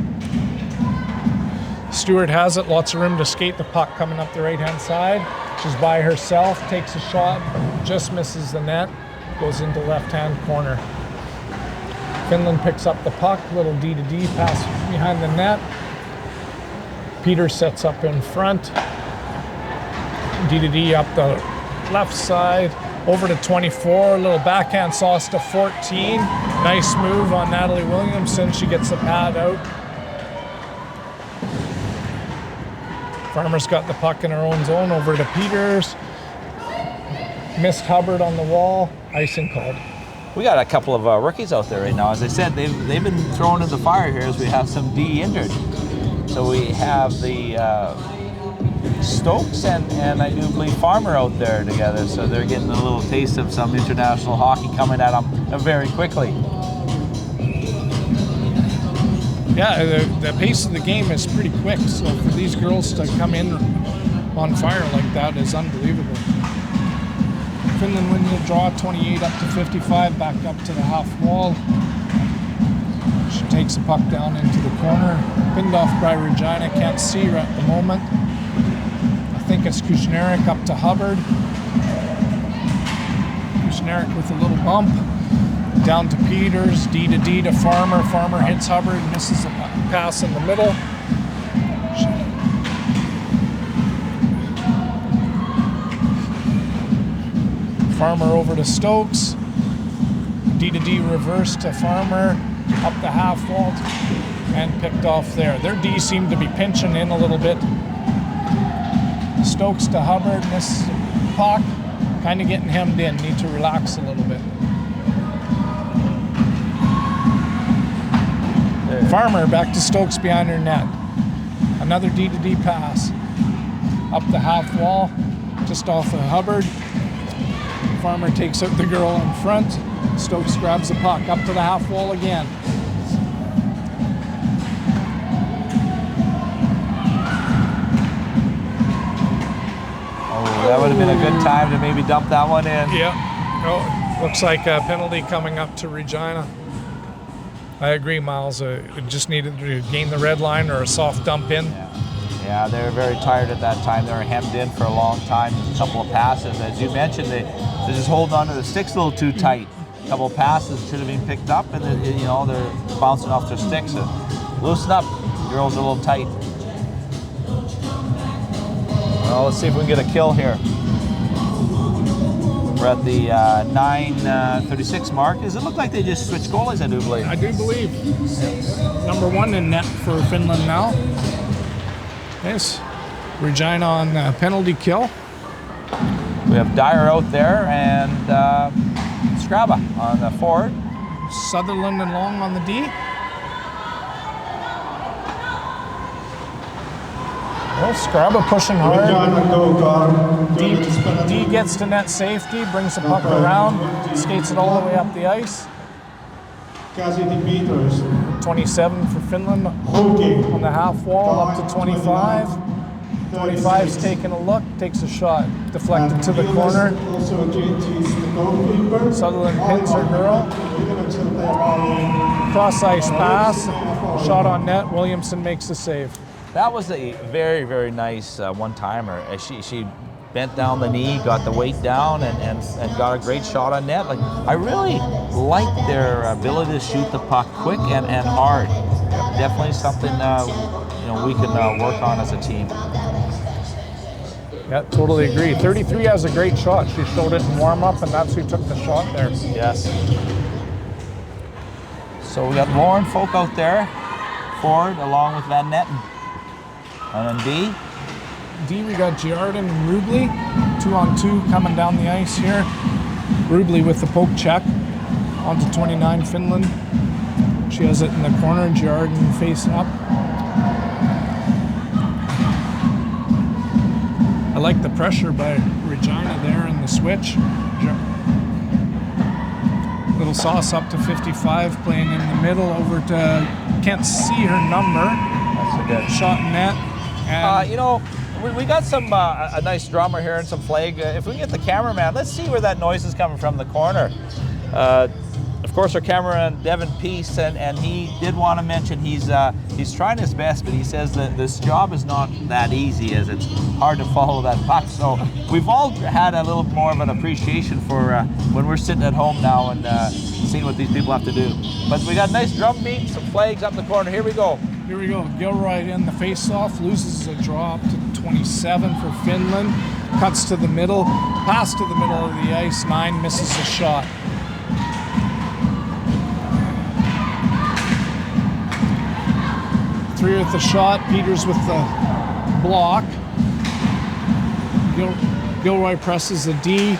Stewart has it, lots of room to skate the puck coming up the right-hand side. She's by herself, takes a shot, just misses the net, goes into left-hand corner. Finland picks up the puck, little D to D pass behind the net. Peters sets up in front. D to D up the left side, over to 24, little backhand sauce to 14. Nice move on Natalie Williamson, she gets the pad out. Farmer's got the puck in her own zone, over to Peters. Missed Hubbard on the wall, icing called. We got a couple of rookies out there right now. As I said, they've been thrown in the fire here as we have some D injured. So we have the Stokes and I do believe Farmer out there together. So they're getting a little taste of some international hockey coming at them very quickly. Yeah, the pace of the game is pretty quick, so for these girls to come in on fire like that is unbelievable. Finland wins the draw, 28 up to 55, back up to the half wall. She takes the puck down into the corner, pinned off by Regina, can't see her at the moment. I think it's Kushneric up to Hubbard. Kushneric with a little bump. Down to Peters, D to D to Farmer. Farmer hits Hubbard, misses a pass in the middle. Farmer over to Stokes. D to D reverse to Farmer, up the half wall and picked off there. Their D seemed to be pinching in a little bit. Stokes to Hubbard, misses the puck, kind of getting hemmed in, need to relax a little bit. Farmer back to Stokes behind her net. Another D to D pass. Up the half wall, just off of Hubbard. Farmer takes out the girl in front. Stokes grabs the puck up to the half wall again. Oh, that would have been a good time to maybe dump that one in. Yeah. Oh, looks like a penalty coming up to Regina. I agree, Miles. It just needed to gain the red line or a soft dump in. Yeah, they were very tired at that time. They were hemmed in for a long time. A couple of passes, as you mentioned, they're just holding on to the sticks a little too tight. A couple of passes should have been picked up, and they're bouncing off their sticks. So loosen up, girls are a little tight. Well, let's see if we can get a kill here. We're at the 9:36 mark. Does it look like they just switched goalies, I do believe? I do believe. Number one in net for Finland now. Nice. Regina on penalty kill. We have Dyer out there and Scraba on the forward. Sutherland and Long on the D. Well, Scraba pushing hard. Regina Cougars. D gets to net safety, brings the puck around, skates it all the way up the ice. Cassidy Peters. 27 for Finland Hooking. on the half wall, up to 25. 25's taking a look, takes a shot, deflected to the corner. Also JT's the goalkeeper. Sutherland pins her girl. Cross ice pass, shot on net. Williamson makes the save. That was a very, very nice one-timer. She bent down the knee, got the weight down, and got a great shot on net. Like, I really like their ability to shoot the puck quick and hard. Definitely something we can work on as a team. Yeah, totally agree. 33 has a great shot. She showed it in warm-up, and that's who took the shot there. Yes. So we got Lauren Folk out there, forward, along with Van Netten. And then D, we got Giardin and Rubley, 2-on-2 coming down the ice here. Rubley with the poke check, onto 29 Finland. She has it in the corner, Giardin facing up. I like the pressure by Regina there in the switch. Little sauce up to 55, playing in the middle over to, can't see her number. That's a good shot net. And we got some a nice drummer here and some flag. If we can get the cameraman, let's see where that noise is coming from the corner. Of course, our cameraman Devin Peace, and he did want to mention he's trying his best, but he says that this job is not that easy, as it's hard to follow that puck. So we've all had a little more of an appreciation for when we're sitting at home now and seeing what these people have to do. But we got a nice drum beat, some flags up in the corner. Here we go. Here we go. Gilroy in the face-off, loses a draw up to 27 for Finland. Cuts to the middle, pass to the middle of the ice. 9 misses a shot. Three with the shot. Peters with the block. Gilroy presses a D.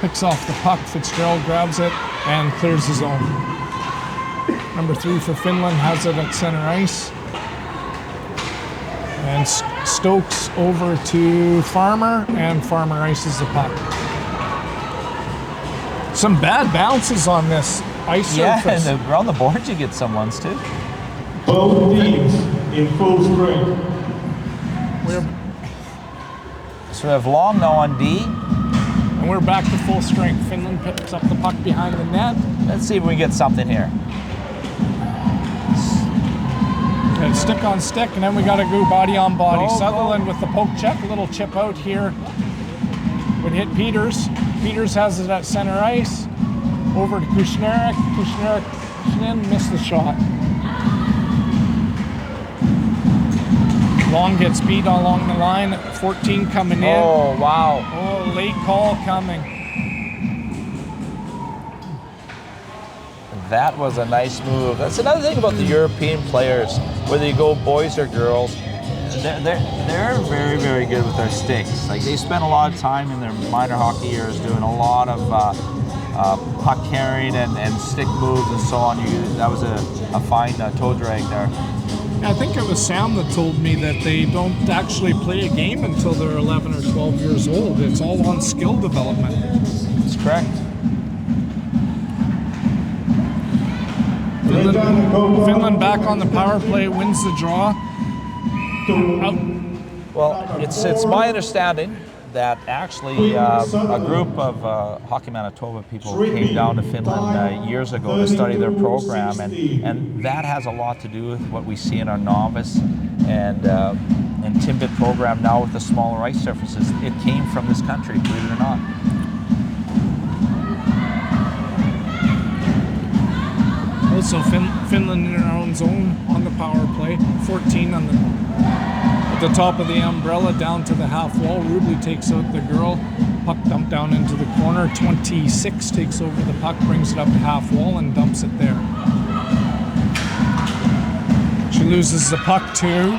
Picks off the puck. Fitzgerald grabs it and clears his own. Number 3 for Finland has it at center ice. And Stokes over to Farmer, and Farmer ices the puck. Some bad bounces on this ice surface. Yeah, and around the boards you get some ones too. Both teams in full strength. So we have Long now on D. And we're back to full strength. Finland picks up the puck behind the net. Let's see if we can get something here. Okay, stick on stick, and then we got to go body on body. Sutherland with the poke check, a little chip out here. Would hit Peters. Peters has it at center ice. Over to Kushneric. Kushneric missed the shot. Long gets beat along the line. 14 coming in. Oh, wow. Oh, late call coming. That was a nice move. That's another thing about the European players, whether you go boys or girls, they're very, very good with their sticks. Like, they spend a lot of time in their minor hockey years doing a lot of puck carrying and stick moves and so on. That was a fine toe drag there. I think it was Sam that told me that they don't actually play a game until they're 11 or 12 years old. It's all on skill development. That's correct. Finland back on the power play, wins the draw. Out. Well, it's my understanding that actually a group of Hockey Manitoba people came down to Finland years ago to study their program, and that has a lot to do with what we see in our novice and Timbit program now with the smaller ice surfaces. It came from this country, believe it or not. Also, Finland in our own zone on the power play. 14 on at the top of the umbrella, down to the half wall. Rubley takes out the girl. Puck dumped down into the corner. 26 takes over the puck, brings it up to half wall, and dumps it there. She loses the puck to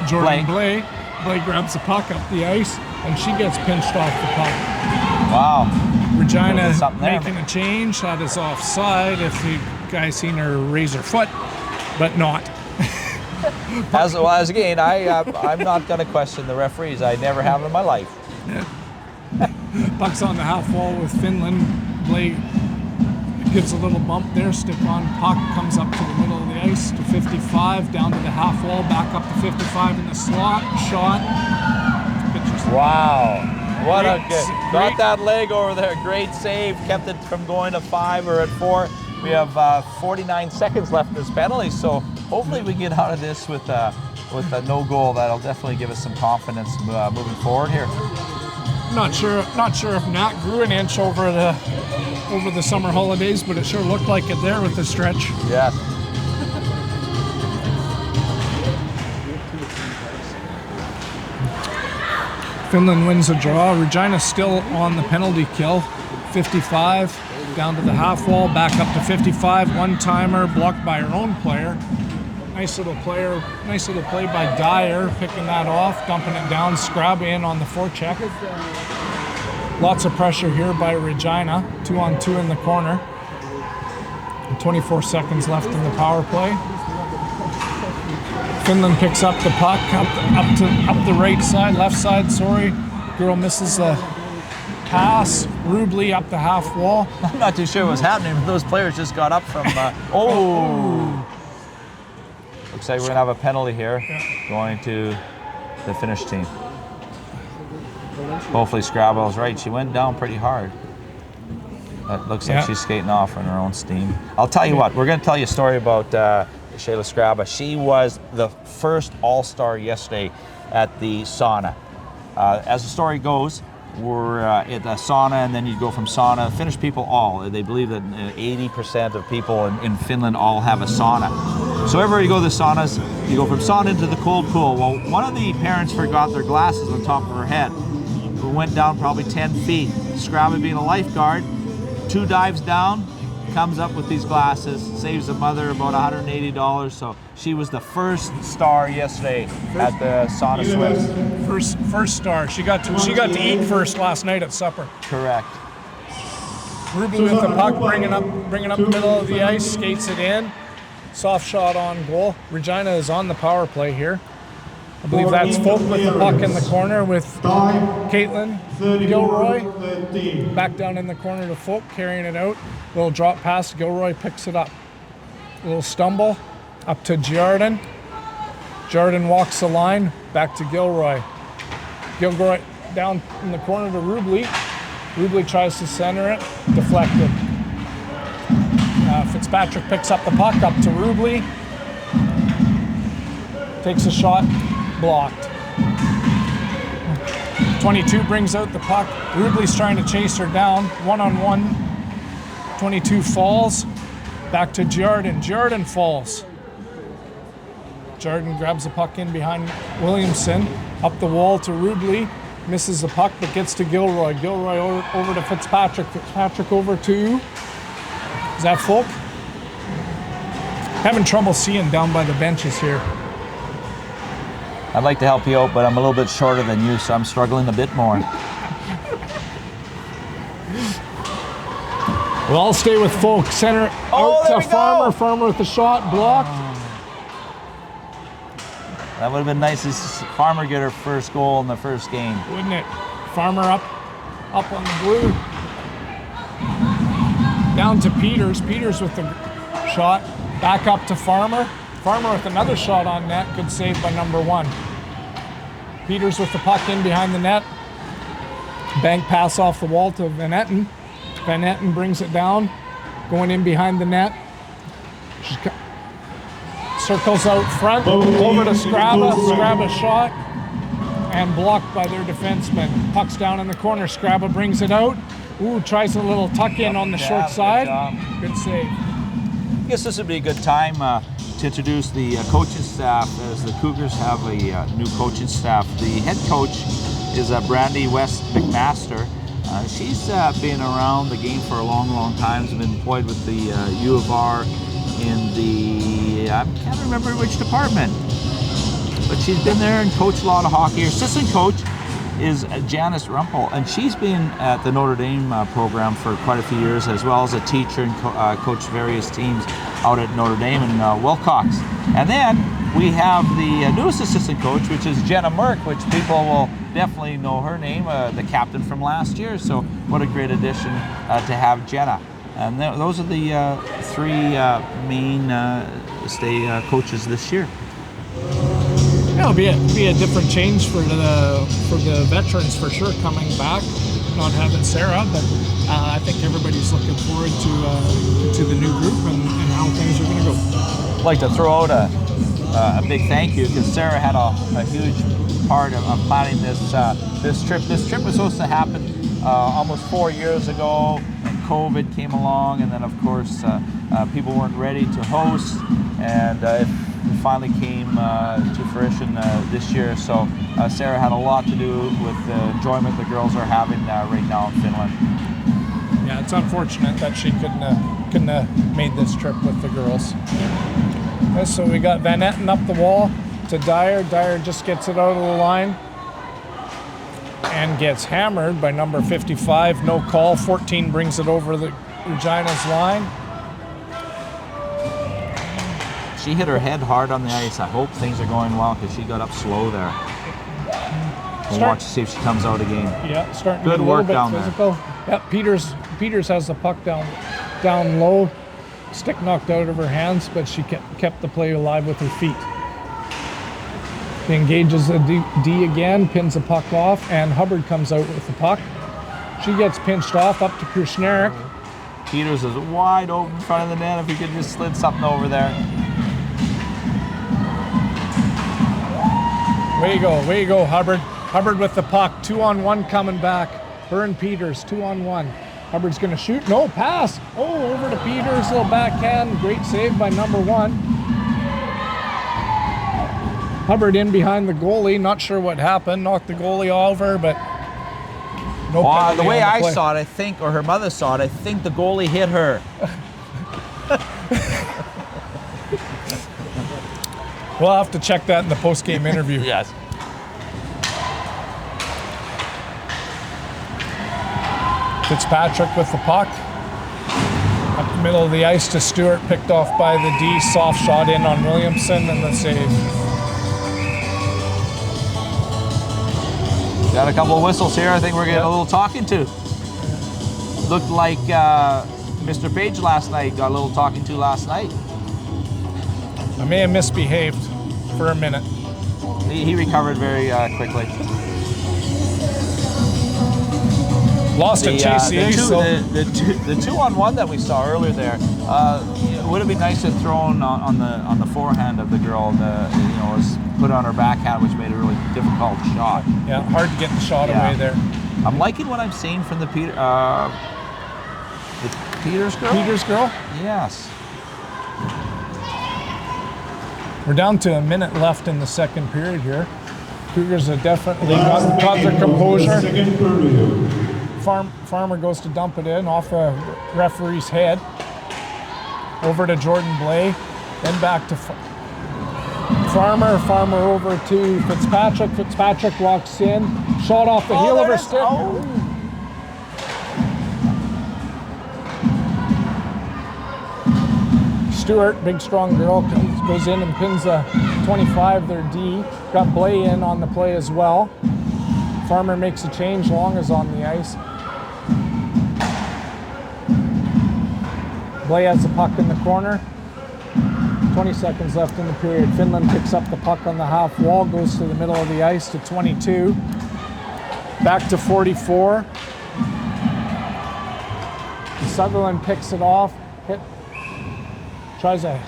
Jordan Blay. Blay grabs the puck up the ice, and she gets pinched off the puck. Wow. Regina There. making a change. That is offside if the guy seen her raise her foot, but not. As again, I'm not going to question the referees. I never have in my life. Puck's on the half wall with Finland. Blay gives a little bump there, stick on puck, comes up to the middle of the ice to 55, down to the half wall, back up to 55 in the slot, shot. Wow. What a good, Great. got that leg over there. Great save, kept it from going to 5 or at 4. We have 49 seconds left in this penalty, so hopefully we get out of this with a no goal. That'll definitely give us some confidence moving forward here. Not sure if Nat grew an inch over the summer holidays, but it sure looked like it there with the stretch. Yes. Finland wins the draw. Regina still on the penalty kill. 55, down to the half wall, back up to 55. One-timer blocked by her own player. Nice little play by Dyer, picking that off, dumping it down, Scrab in on the forecheck. Lots of pressure here by Regina. 2-on-2 in the corner. 24 seconds left in the power play. Finland picks up the puck up the right side, left side, sorry. Girl misses the pass. Rubley up the half wall. I'm not too sure what's happening, but those players just got up from, Looks like we're going to have a penalty here going to the Finnish team. Hopefully Scrabble is right. She went down pretty hard. It looks like she's skating off on her own steam. I'll tell you what, we're going to tell you a story about Shayla Scrabba. She was the first All-Star yesterday at the sauna. As the story goes, we're at a sauna, and then you go from sauna. Finnish people they believe that 80% of people in Finland all have a sauna. So everywhere you go to the saunas, you go from sauna into the cold pool. Well, one of the parents forgot their glasses on top of her head. We went down probably 10 feet. Scrabba being a lifeguard, 2 dives down, comes up with these glasses, saves the mother about $180. So she was the first star yesterday at the sauna swims. First star. She got to eat first last night at supper. Correct. Ruby with the puck, bringing up the middle of the ice, skates it in. Soft shot on goal. Regina is on the power play here. I believe that's Folk with the puck in the corner with Caitlin Gilroy. Back down in the corner to Folk, carrying it out. Little drop pass, Gilroy picks it up. A little stumble, up to Giardin. Giardin walks the line, back to Gilroy. Gilroy down in the corner to Rubley. Rubley tries to center it, deflected. Fitzpatrick picks up the puck, up to Rubley. Takes a shot, blocked. 22 brings out the puck. Rubley's trying to chase her down. 1-on-1. 22 falls. Back to Giardin. Giardin falls. Giardin grabs the puck in behind Williamson. Up the wall to Rubley. Misses the puck, but gets to Gilroy. Gilroy over to Fitzpatrick. Fitzpatrick over to... Is that Folk? Having trouble seeing down by the benches here. I'd like to help you out, but I'm a little bit shorter than you, so I'm struggling a bit more. Well, I'll stay with Folk. Center out to Farmer. Farmer with the shot, blocked. That would have been nice to see Farmer get her first goal in the first game. Wouldn't it? Farmer up on the blue. Down to Peters. Peters with the shot. Back up to Farmer. Farmer with another shot on net. Good save by number 1. Peters with the puck in behind the net. Bank pass off the wall to Van Etten. Van Etten brings it down. Going in behind the net. Circles out front. Over to Scrabba. Scrabba shot. And blocked by their defenseman. Puck's down in the corner. Scrabba brings it out. Ooh, tries a little tuck in on the short side. Good save. I guess this would be a good time to introduce the coaching staff, as the Cougars have a new coaching staff. The head coach is Brandy West McMaster. She's been around the game for a long time. She's been employed with the U of R in the, I can't remember which department, but but she's been there and coached a lot of hockey. Her assistant coach is Janice Rumpel, and she's been at the Notre Dame program for quite a few years, as well as a teacher and coached various teams out at Notre Dame and Wilcox. And then we have the newest assistant coach, which is Jenna Merck, which people will definitely know her name, the captain from last year. So what a great addition to have Jenna. And those are the three main stay coaches this year. Yeah, it'll be a different change for the veterans for sure coming back, not having Sarah, but I think everybody's looking forward to the new group and how things are going to go. I'd like to throw out a big thank you, because Sarah had a huge part of planning this trip. This trip was supposed to happen almost 4 years ago, and COVID came along, and then of course people weren't ready to host, and it finally came to fruition this year. So Sarah had a lot to do with the enjoyment the girls are having right now in Finland. Yeah, it's unfortunate that she couldn't have made this trip with the girls. Okay, so we got Van Etten up the wall to Dyer. Dyer just gets it out of the line and gets hammered by number 55. No call. 14 brings it over the Regina's line. She hit her head hard on the ice. I hope things are going well, because she got up slow there. We'll watch to see if she comes out again. Yeah, starting good to get a work little bit down physical. there. Yeah, Peters has the puck down low. Stick knocked out of her hands, but she kept the play alive with her feet. He engages the D again, pins the puck off, and Hubbard comes out with the puck. She gets pinched off up to Krusnarek. Peters is wide open in front of the net. If he could just slid something over there. Way you go, Hubbard. Hubbard with the puck, 2-on-1 coming back. Her and Peters, 2-on-1. Hubbard's gonna shoot, no, pass. Oh, over to Peters, little backhand, great save by number 1. Hubbard in behind the goalie, not sure what happened, knocked the goalie over, but no penalty. The way on the I play. saw it, I think, or her mother saw it, I think the goalie hit her. We'll have to check that in the post-game interview. Yes. Fitzpatrick with the puck. Up the middle of the ice to Stewart, picked off by the D. Soft shot in on Williamson, and the save. Got a couple of whistles here. I think we're getting a little talking to. Looked like Mr. Page last night got a little talking to last night. I may have misbehaved for a minute. He recovered very quickly. Lost at Chase the the 2-on-1 that we saw earlier there, it would have been nice to throw on the forehand of the girl. Was put on her backhand, which made a really difficult shot. Yeah, hard to get the shot away there. I'm liking what I'm seeing from the Peters girl. Peters girl? Yes. We're down to a minute left in the second period here. Cougars have definitely got their composure. Farmer goes to dump it in off the referee's head. Over to Jordan Blay. Then back to Farmer. Farmer over to Fitzpatrick. Fitzpatrick walks in. Shot off the heel of her stick. Oh. Stewart, big strong girl, goes in and pins a 25, their D. Got Blay in on the play as well. Farmer makes a change, Long is on the ice. Blay has the puck in the corner. 20 seconds left in the period. Finland picks up the puck on the half wall, goes to the middle of the ice to 22. Back to 44. Sutherland picks it off. Tries to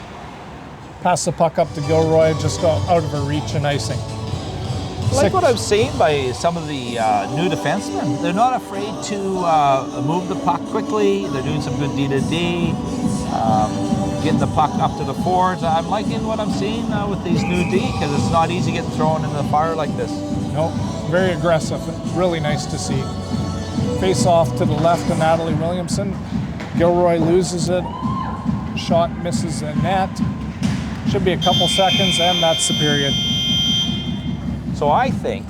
pass the puck up to Gilroy, just out of her reach and icing. I like what I've seen by some of the new defensemen. They're not afraid to move the puck quickly. They're doing some good D-to-D, getting the puck up to the forwards. I'm liking what I'm seeing with these new D, because it's not easy getting thrown into the fire like this. No, very aggressive. Really nice to see. Face off to the left of Natalie Williamson. Gilroy loses it. Shot misses the net. Should be a couple seconds, and that's the period. So I think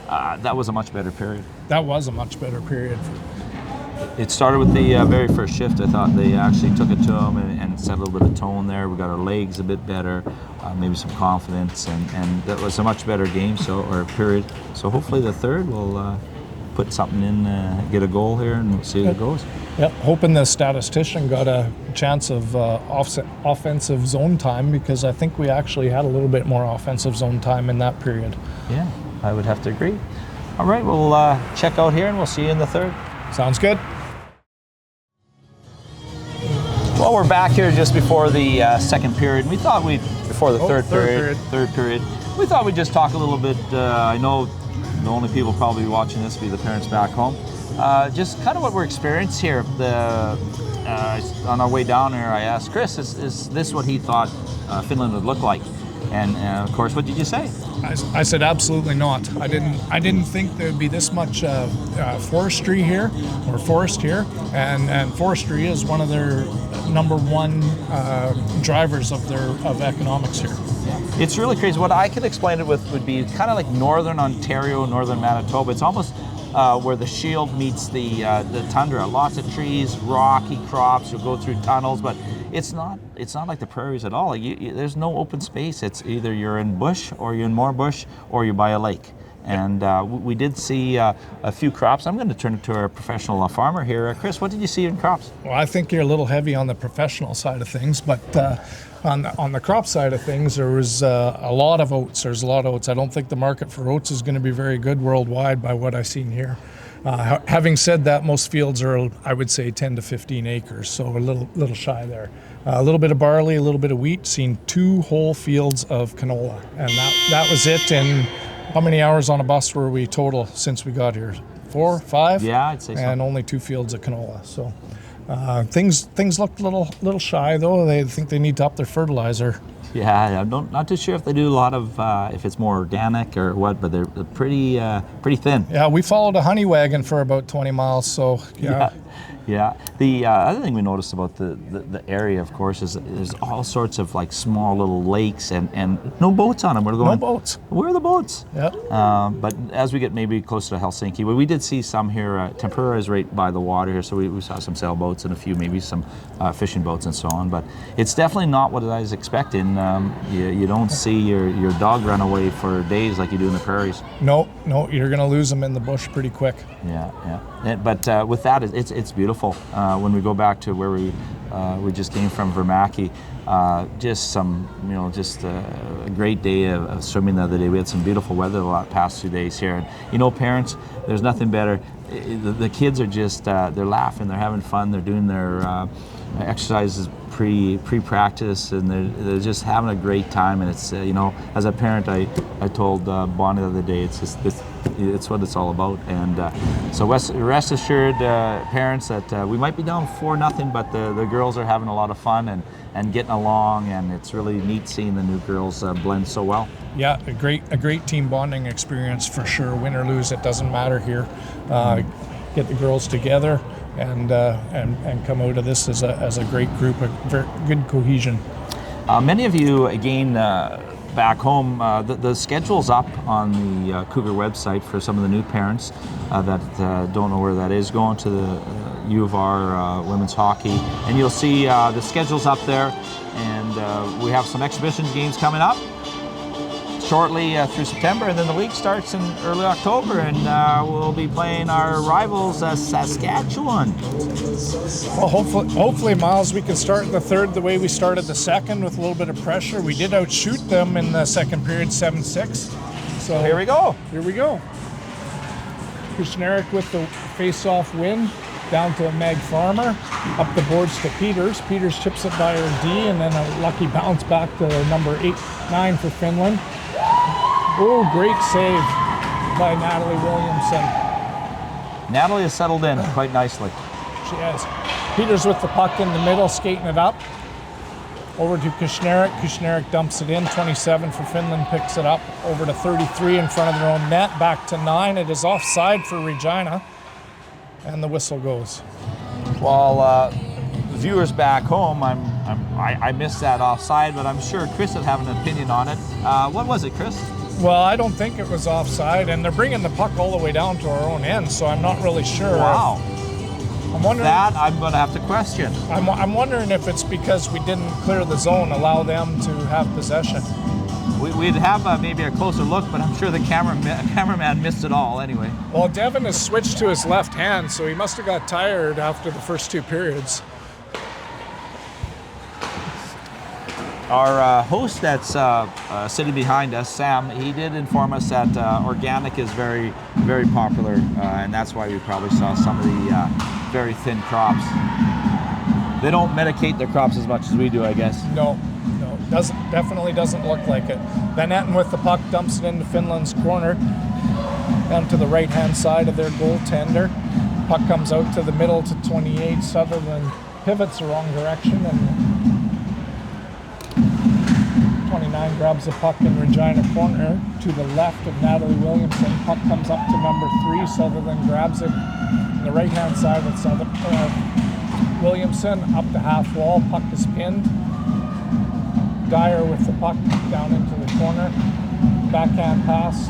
that was a much better period. That was a much better period. It started with the very first shift. I thought they actually took it to them and set a little bit of tone there. We got our legs a bit better, maybe some confidence, and that was a much better game, or period. So hopefully the third will put something in, get a goal here, and we'll see how it goes. Yep, hoping the statistician got a chance of offensive zone time, because I think we actually had a little bit more offensive zone time in that period. Yeah, I would have to agree. All right, we'll check out here, and we'll see you in the third. Sounds good. Well, we're back here just before the second period. We thought before the third period, we thought we'd just talk a little bit. I know the only people probably watching this will be the parents back home. Just kind of what we're experiencing here. On our way down here, I asked Chris, is this what he thought Finland would look like? And of course, what did you say? I said absolutely not. I didn't think there would be this much forestry here, or forest here, and forestry is one of their number one drivers of economics here. It's really crazy. What I could explain it with would be kind of like northern Ontario, northern Manitoba. It's almost where the shield meets the tundra. Lots of trees, rocky crops. You'll go through tunnels, but it's not like the prairies at all. There's no open space. It's either you're in bush, or you're in more bush, or you're by a lake. And we did see a few crops. I'm going to turn it to our professional farmer here. Chris, what did you see in crops? Well, I think you're a little heavy on the professional side of things, but on the crop side of things, there was a lot of oats. There's a lot of oats. I don't think the market for oats is going to be very good worldwide by what I've seen here. Having said that, most fields are, I would say, 10 to 15 acres, so a little shy there. A little bit of barley, a little bit of wheat. Seen 2 whole fields of canola, and that was it. And how many hours on a bus were we total since we got here? 4, 5? Yeah, I'd say so. And only 2 fields of canola. So things looked a little shy, though. They think they need to up their fertilizer. Yeah, I'm not too sure if they do a lot of, if it's more organic or what, but they're pretty thin. Yeah, we followed a honey wagon for about 20 miles, so yeah. Yeah. The other thing we noticed about the area, of course, is there's all sorts of like small little lakes and no boats on them. We're going, no boats. Where are the boats? Yeah. But as we get maybe closer to Helsinki, we did see some here. Tampere is right by the water here, so we saw some sailboats and a few, maybe some fishing boats and so on. But it's definitely not what I was expecting. You don't see your dog run away for days like you do in the prairies. No, you're going to lose them in the bush pretty quick. Yeah. But with that, it's beautiful. When we go back to where we just came from, Vermaki, just a great day of swimming the other day. We had some beautiful weather the past 2 days here. And, parents, there's nothing better. The kids are just, they're laughing, they're having fun, they're doing their exercises pre-practice, and they're just having a great time. And it's, as a parent, I told Bonnie the other day, it's what it's all about. And so rest assured, parents, that we might be down 4-0, but the girls are having a lot of fun and getting along, and it's really neat seeing the new girls blend so well. Yeah, a great team bonding experience for sure. Win or lose, it doesn't matter here. Get the girls together and come out of this as a great group, a very good cohesion. Many of you, again, back home, the schedule's up on the Cougar website for some of the new parents that don't know where that is. Go on to the U of R women's hockey, and you'll see the schedule's up there. And we have some exhibition games coming up shortly through September, and then the league starts in early October, and we'll be playing our rivals, Saskatchewan. Well, hopefully, Miles, we can start in the third the way we started the second, with a little bit of pressure. We did outshoot them in the second period, 7-6. So here we go. Kushnerek with the face-off win, down to Meg Farmer, up the boards to Peters. Peters chips it by her D, and then a lucky bounce back to number 8-9 for Finland. Oh, great save by Natalie Williamson. Natalie has settled in quite nicely. She has. Peters with the puck in the middle, skating it up. Over to Kushnerek. Kushnerek dumps it in. 27 for Finland, picks it up. Over to 33 in front of their own net. Back to 9. It is offside for Regina. And the whistle goes. Well, viewers back home, I missed that offside, but I'm sure Chris would have an opinion on it. What was it, Chris? Well, I don't think it was offside, and they're bringing the puck all the way down to our own end, so I'm not really sure. Wow. I'm wondering. That I'm going to have to question. I'm wondering if it's because we didn't clear the zone, allow them to have possession. We'd have maybe a closer look, but I'm sure the cameraman missed it all anyway. Well, Devin has switched to his left hand, so he must have got tired after the first 2 periods. Our host that's sitting behind us, Sam, he did inform us that organic is very, very popular, and that's why we probably saw some of the very thin crops. They don't medicate their crops as much as we do, I guess. No, definitely doesn't look like it. Van Etten with the puck dumps it into Finland's corner, down to the right-hand side of their goaltender. Puck comes out to the middle to 28. Sutherland pivots the wrong direction, and 29 grabs the puck in Regina corner to the left of Natalie Williamson. Puck comes up to number 3. Sutherland grabs it on the right-hand side with Williamson up the half wall. Puck is pinned. Dyer with the puck down into the corner. Backhand pass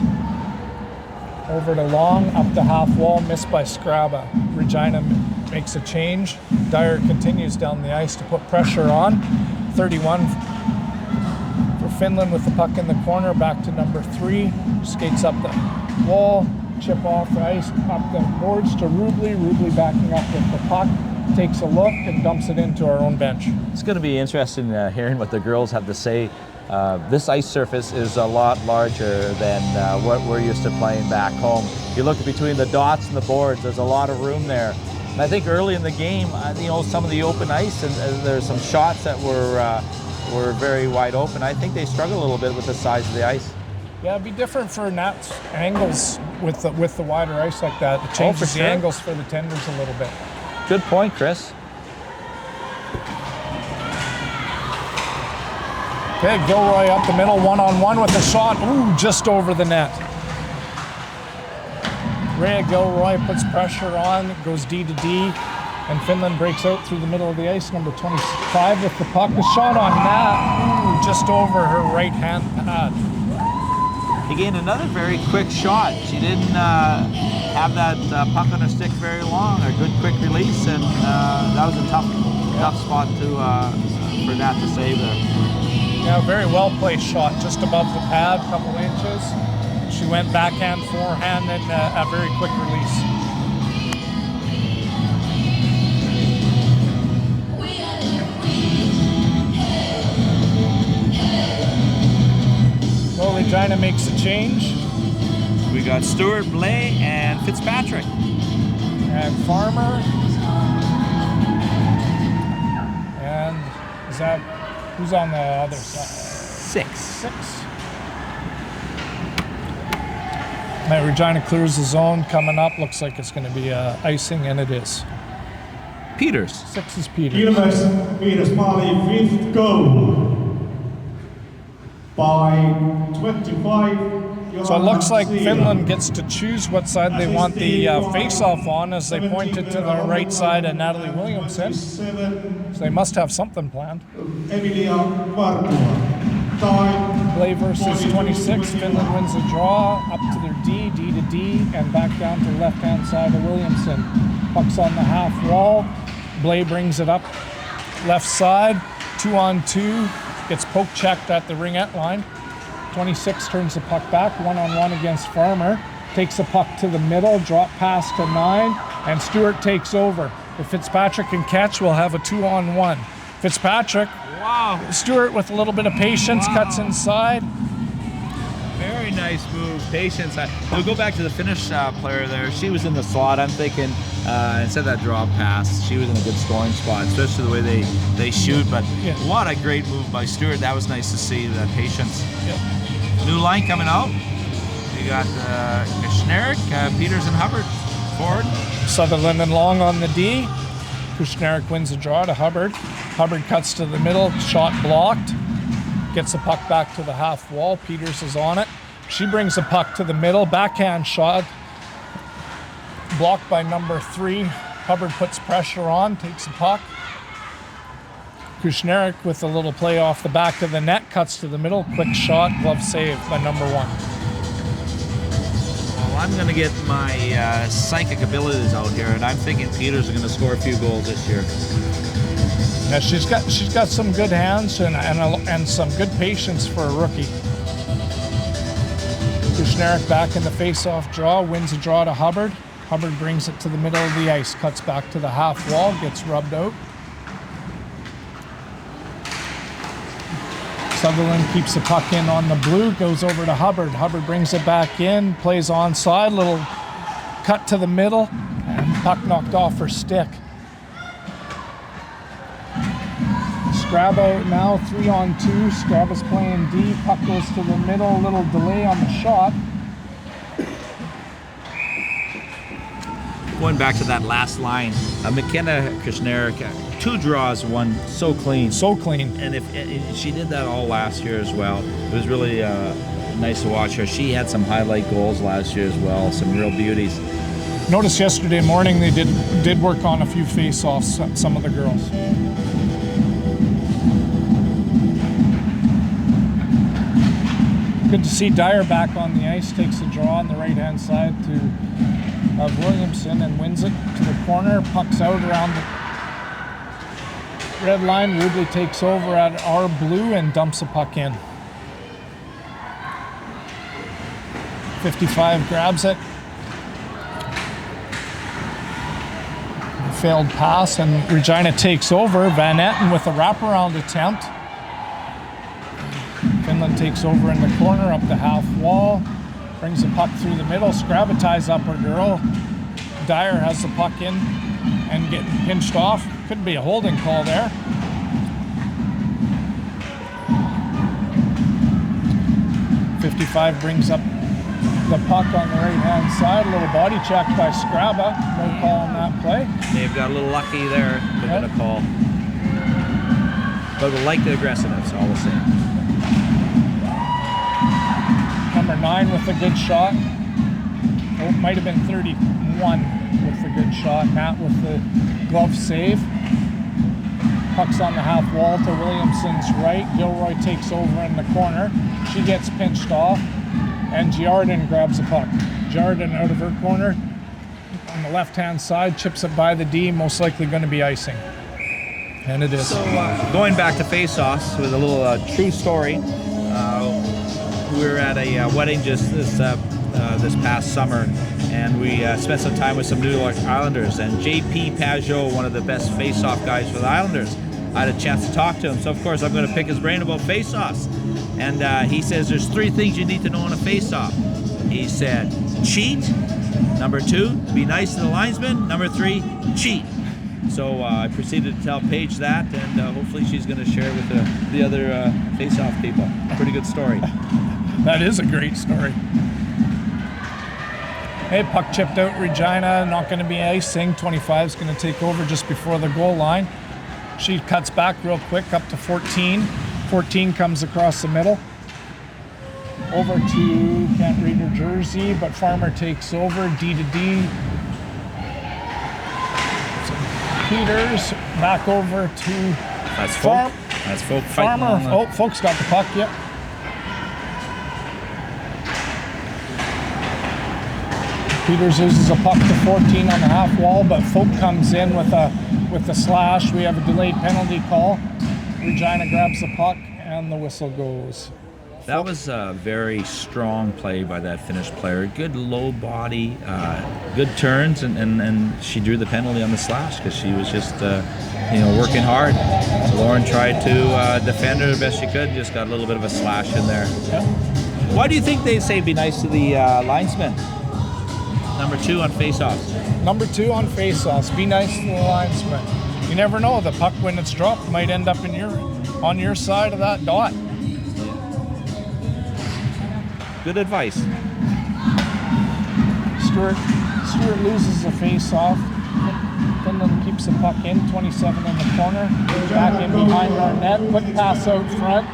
over to Long, up the half wall, missed by Skraba. Regina makes a change. Dyer continues down the ice to put pressure on. 31 for Finland with the puck in the corner, back to number 3. Skates up the wall, chip off the ice, up the boards to Rubley. Rubley backing up with the puck, takes a look and dumps it into our own bench. It's going to be interesting hearing what the girls have to say. This ice surface is a lot larger than what we're used to playing back home. You look between the dots and the boards, there's a lot of room there. And I think early in the game, some of the open ice, and there's some shots that were very wide open. I think they struggle a little bit with the size of the ice. Yeah, it'd be different for Nat's angles with the wider ice like that. It changes the angles for the tenders a little bit. Good point, Chris. Okay, Gilroy up the middle, one-on-one with a shot. Ooh, just over the net. Rhea Gilroy puts pressure on, goes D to D, and Finland breaks out through the middle of the ice. Number 25 with the puck. A shot on Nat. Ooh, just over her right-hand pad. Again, another very quick shot. She didn't have that puck on her stick very long. A good quick release, and that was a tough spot for Nat to save there. Yeah, very well placed shot, just above the pad, a couple inches. She went backhand, forehand, and a very quick release. Well, Regina makes a change. We got Stewart, Blais, and Fitzpatrick. And Farmer. And is that, who's on the other side? 6. Now Regina clears the zone. Coming up, looks like it's going to be icing, and it is. Peters. 6 is Peters. Ilves Peters Mali, 5th goal by 25. So it looks like Finland gets to choose what side they want the face-off on, as they pointed to the right side of Natalie Williamson. So they must have something planned. Blais versus 26. Finland wins the draw, up to their D to D, and back down to the left-hand side of Williamson. Puck's on the half wall. Blais brings it up left side, 2-on-2. Gets poke checked at the ringette line. 26 turns the puck back, 1-on-1 against Farmer. Takes the puck to the middle, drop pass to 9, and Stewart takes over. If Fitzpatrick can catch, we'll have a 2-on-1. Fitzpatrick, wow. Stewart with a little bit of patience, cuts inside. Very nice move, patience. We'll go back to the Finnish player there. She was in the slot, I'm thinking, instead of that drop pass, she was in a good scoring spot, especially the way they shoot. But what a great move by Stewart. That was nice to see, that patience. Yep. New line coming out. You got Kushnerik, Peters, and Hubbard forward. Sutherland and Long on the D. Kushnerik wins the draw to Hubbard. Hubbard cuts to the middle, shot blocked. Gets the puck back to the half wall. Peters is on it. She brings the puck to the middle, backhand shot. Blocked by number 3. Hubbard puts pressure on, takes the puck. Kushnerik with a little play off the back of the net, cuts to the middle, quick shot, glove save by number 1. I'm going to get my psychic abilities out here, and I'm thinking Peters are going to score a few goals this year. Yeah, she's got some good hands and some good patience for a rookie. Kushnerek back in the face-off draw, wins a draw to Hubbard. Hubbard brings it to the middle of the ice, cuts back to the half wall, gets rubbed out. Sutherland keeps the puck in on the blue, goes over to Hubbard. Hubbard brings it back in, plays onside, little cut to the middle, and puck knocked off her stick. Scrabba now 3-on-2. Scrabba's playing D. Puck goes to the middle. Little delay on the shot. Going back to that last line, McKenna Kushnerek, 2 draws, one so clean. So clean. And if she did that all last year as well, it was really nice to watch her. She had some highlight goals last year as well, some real beauties. Noticed yesterday morning they did work on a few face-offs, some of the girls. Good to see Dyer back on the ice, takes a draw on the right-hand side of Williamson and wins it to the corner, pucks out around the red line. Rubley takes over at our blue and dumps a puck in. 55 grabs it. Failed pass, and Regina takes over. Van Etten with a wraparound attempt. Finland takes over in the corner, up the half wall, brings the puck through the middle. Scrabba ties up her girl. Dyer has the puck in and getting pinched off. Could be a holding call there. .55 brings up the puck on the right-hand side. A little body check by Scrabba. No call on that play. They've got a little lucky there. They're going to call. But we like the aggressiveness, all the same. Number 9 with a good shot. Oh, it might have been 31 with a good shot. Matt with the glove save. Puck's on the half wall to Williamson's right. Gilroy takes over in the corner. She gets pinched off, and Giardin grabs the puck. Giardin out of her corner on the left-hand side, chips it by the D, most likely going to be icing. And it is. So going back to face-offs with a little true story. We were at a wedding just this past summer, and we spent some time with some New York Islanders. And J.P. Pajot, one of the best face-off guys for the Islanders, I had a chance to talk to him. So of course I'm going to pick his brain about face-offs. And he says there's 3 things you need to know on a face-off. He said, cheat. Number 2, be nice to the linesman. Number 3, cheat. So I proceeded to tell Paige that, and hopefully she's going to share with the other face-off people. Pretty good story. That is a great story. Hey, puck chipped out, Regina, not going to be icing. 25 is going to take over just before the goal line. She cuts back real quick up to 14. 14 comes across the middle. Over to, can't read her jersey, but Farmer takes over, D to D. Peters back over to That's Folk. That's Folk fighting. Farmer. Oh, Folk's got the puck, yep. Peters loses a puck to 14 on the half wall, but Folk comes in with the slash. We have a delayed penalty call. Regina grabs the puck and the whistle goes. That was a very strong play by that Finnish player. Good low body, good turns, and she drew the penalty on the slash because she was just working hard. Lauren tried to defend her the best she could, just got a little bit of a slash in there. Yep. Why do you think they say be nice to the linesman? Number 2 on faceoffs. Number 2 on faceoffs. Be nice to the linesman. You never know. The puck, when it's dropped, might end up on your side of that dot. Good advice. Stewart loses the face-off. Finland keeps the puck in. 27 in the corner. Back in behind our net. Quick pass out front.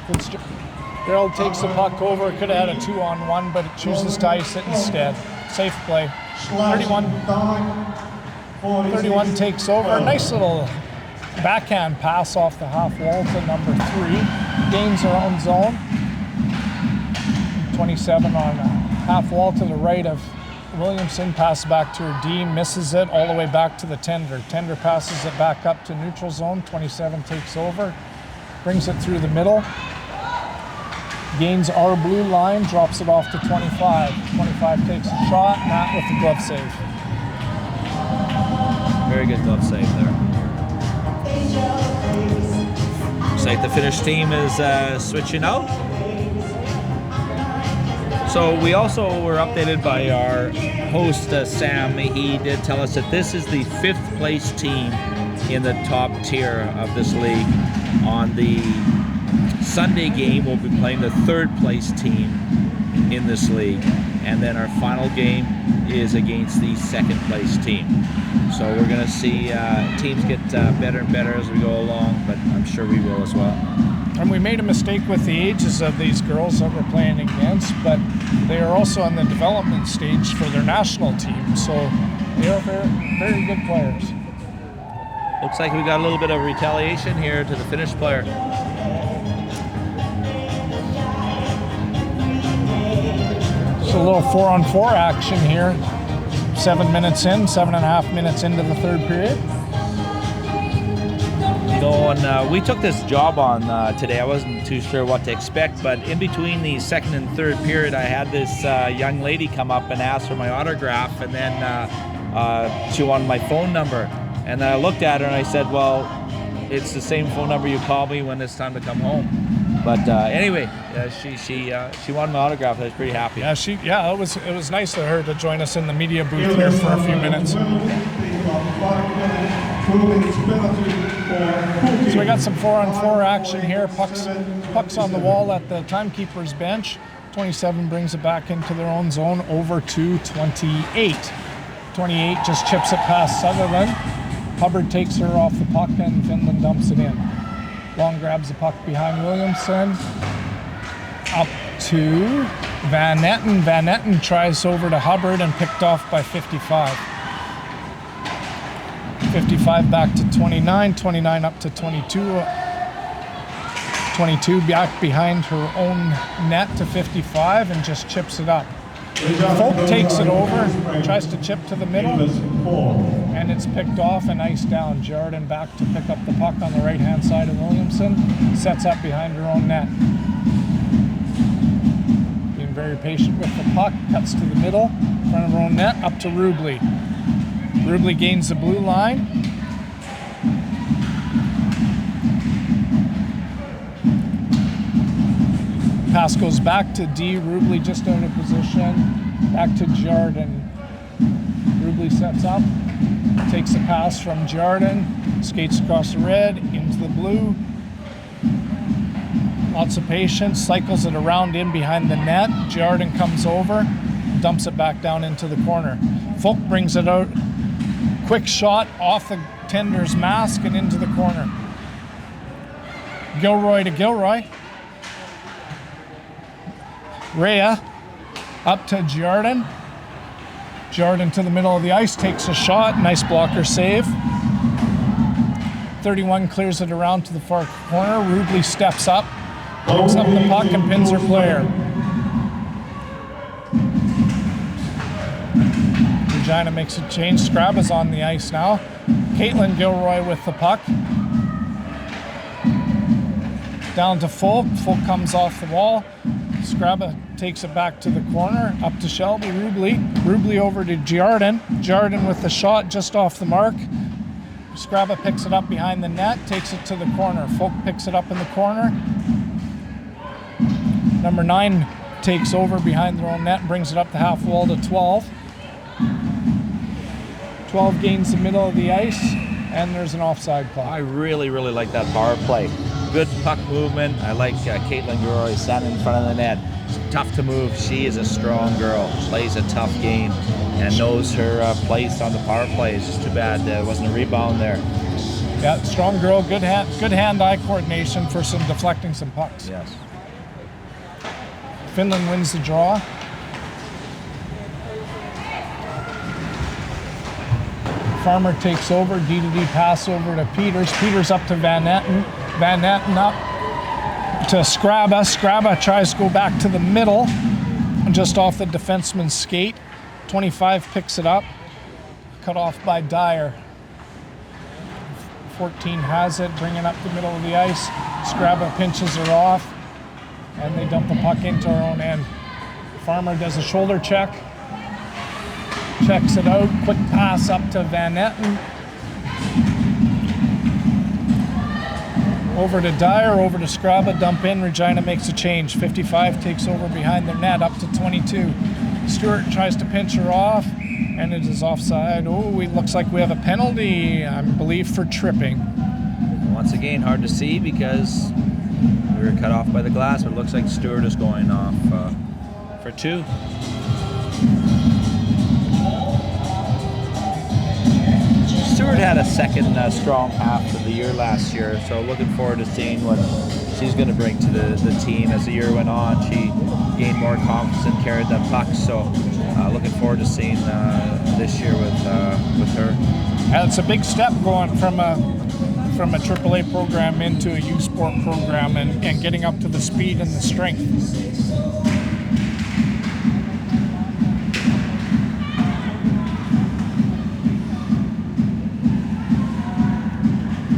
Fitzgerald takes the puck over. Could have had a 2-on-1, but it chooses to ice it instead. Safe play. 31 takes over. Nice little backhand pass off the half wall to number 3. Gains her own zone. 27 on half wall to the right of Williamson passes back to her D, misses it all the way back to the tender. Tender passes it back up to neutral zone. 27 takes over, brings it through the middle. Gains our blue line, drops it off to 25. 25 takes a shot, Matt with the glove save. Very good glove save there. Looks like the Finnish team is switching out. So we also were updated by our host, Sam. He did tell us that this is the 5th place team in the top tier of this league. On the Sunday game, we'll be playing the 3rd place team in this league. And then our final game is against the 2nd place team. So we're going to see teams get better and better as we go along, but I'm sure we will as well. And we made a mistake with the ages of these girls that we're playing against, but they are also on the development stage for their national team. So they are very, very good players. Looks like we got a little bit of retaliation here to the Finnish player. So a little 4-on-4 action here. 7 minutes in, 7.5 minutes into the 3rd period. We took this job on today. I wasn't too sure what to expect, but in between the 2nd and 3rd period, I had this young lady come up and ask for my autograph, and then she wanted my phone number. And then I looked at her and I said, well, it's the same phone number you call me when it's time to come home. But anyway, she wanted my autograph. I was pretty happy. Yeah, it was nice of her to join us in the media booth here for a few minutes. So we got some 4-on-4 action here. Pucks on the wall at the timekeeper's bench. 27 brings it back into their own zone over to 28. 28 just chips it past Sutherland. Hubbard takes her off the puck and Finland dumps it in. Long grabs the puck behind Williamson. Up to Van Etten. Van Etten tries over to Hubbard and picked off by 55. 55 back to 29. 29 up to 22. 22 back behind her own net to 55 and just chips it up. Folk takes it over, tries to chip to the middle, and it's picked off and iced down. Jordan back to pick up the puck on the right-hand side of Williamson, sets up behind her own net. Being very patient with the puck, cuts to the middle, in front of her own net, up to Rubley. Rubley gains the blue line. Pass goes back to D. Rubley just out of position. Back to Jordan. Rubley sets up. Takes the pass from Jordan. Skates across the red into the blue. Lots of patience. Cycles it around in behind the net. Jordan comes over. Dumps it back down into the corner. Folk brings it out. Quick shot off the tender's mask and into the corner. Gilroy to Gilroy. Rhea up to Jordan. Jordan to the middle of the ice, takes a shot. Nice blocker save. 31 clears it around to the far corner. Rubley steps up, picks up the puck and pins her player. Regina makes a change. Scraba's on the ice now. Caitlin Gilroy with the puck. Down to Folk. Folk comes off the wall. Scraba takes it back to the corner, up to Shelby. Rubley over to Jordan. Jordan with the shot just off the mark. Scraba picks it up behind the net, takes it to the corner. Folk picks it up in the corner. Number 9 takes over behind their own net and brings it up the half wall to 12. 12 gains the middle of the ice, and there's an offside call. I really like that power play. Good puck movement. I like Caitlin Gilroy standing in front of the net. It's tough to move. She is a strong girl. Plays a tough game and knows her place on the power play. It's just too bad there wasn't a rebound there. Yeah, strong girl. Good hand-eye coordination for deflecting some pucks. Yes. Finland wins the draw. Farmer takes over. D-to-D pass over to Peters. Peters up to Van Etten. Van Etten up to Scraba. Scraba tries to go back to the middle, just off the defenseman's skate. 25 picks it up. Cut off by Dyer. 14 has it, bringing up the middle of the ice. Scrabba pinches her off, and they dump the puck into our own end. Farmer does a shoulder check, checks it out, quick pass up to Van Etten. Over to Dyer, over to Scrabba, dump in, Regina makes a change. 55 takes over behind their net, up to 22. Stewart tries to pinch her off, and it is offside. Oh, it looks like we have a penalty, I believe, for tripping. Once again, hard to see because we were cut off by the glass, but it looks like Stewart is going off for 2. Stewart had a second strong half of the year last year, so looking forward to seeing what she's going to bring to the team. As the year went on, she gained more confidence and carried that puck, so looking forward to seeing this year with her. And it's a big step going from a AAA program into a U Sport program and getting up to the speed and the strength.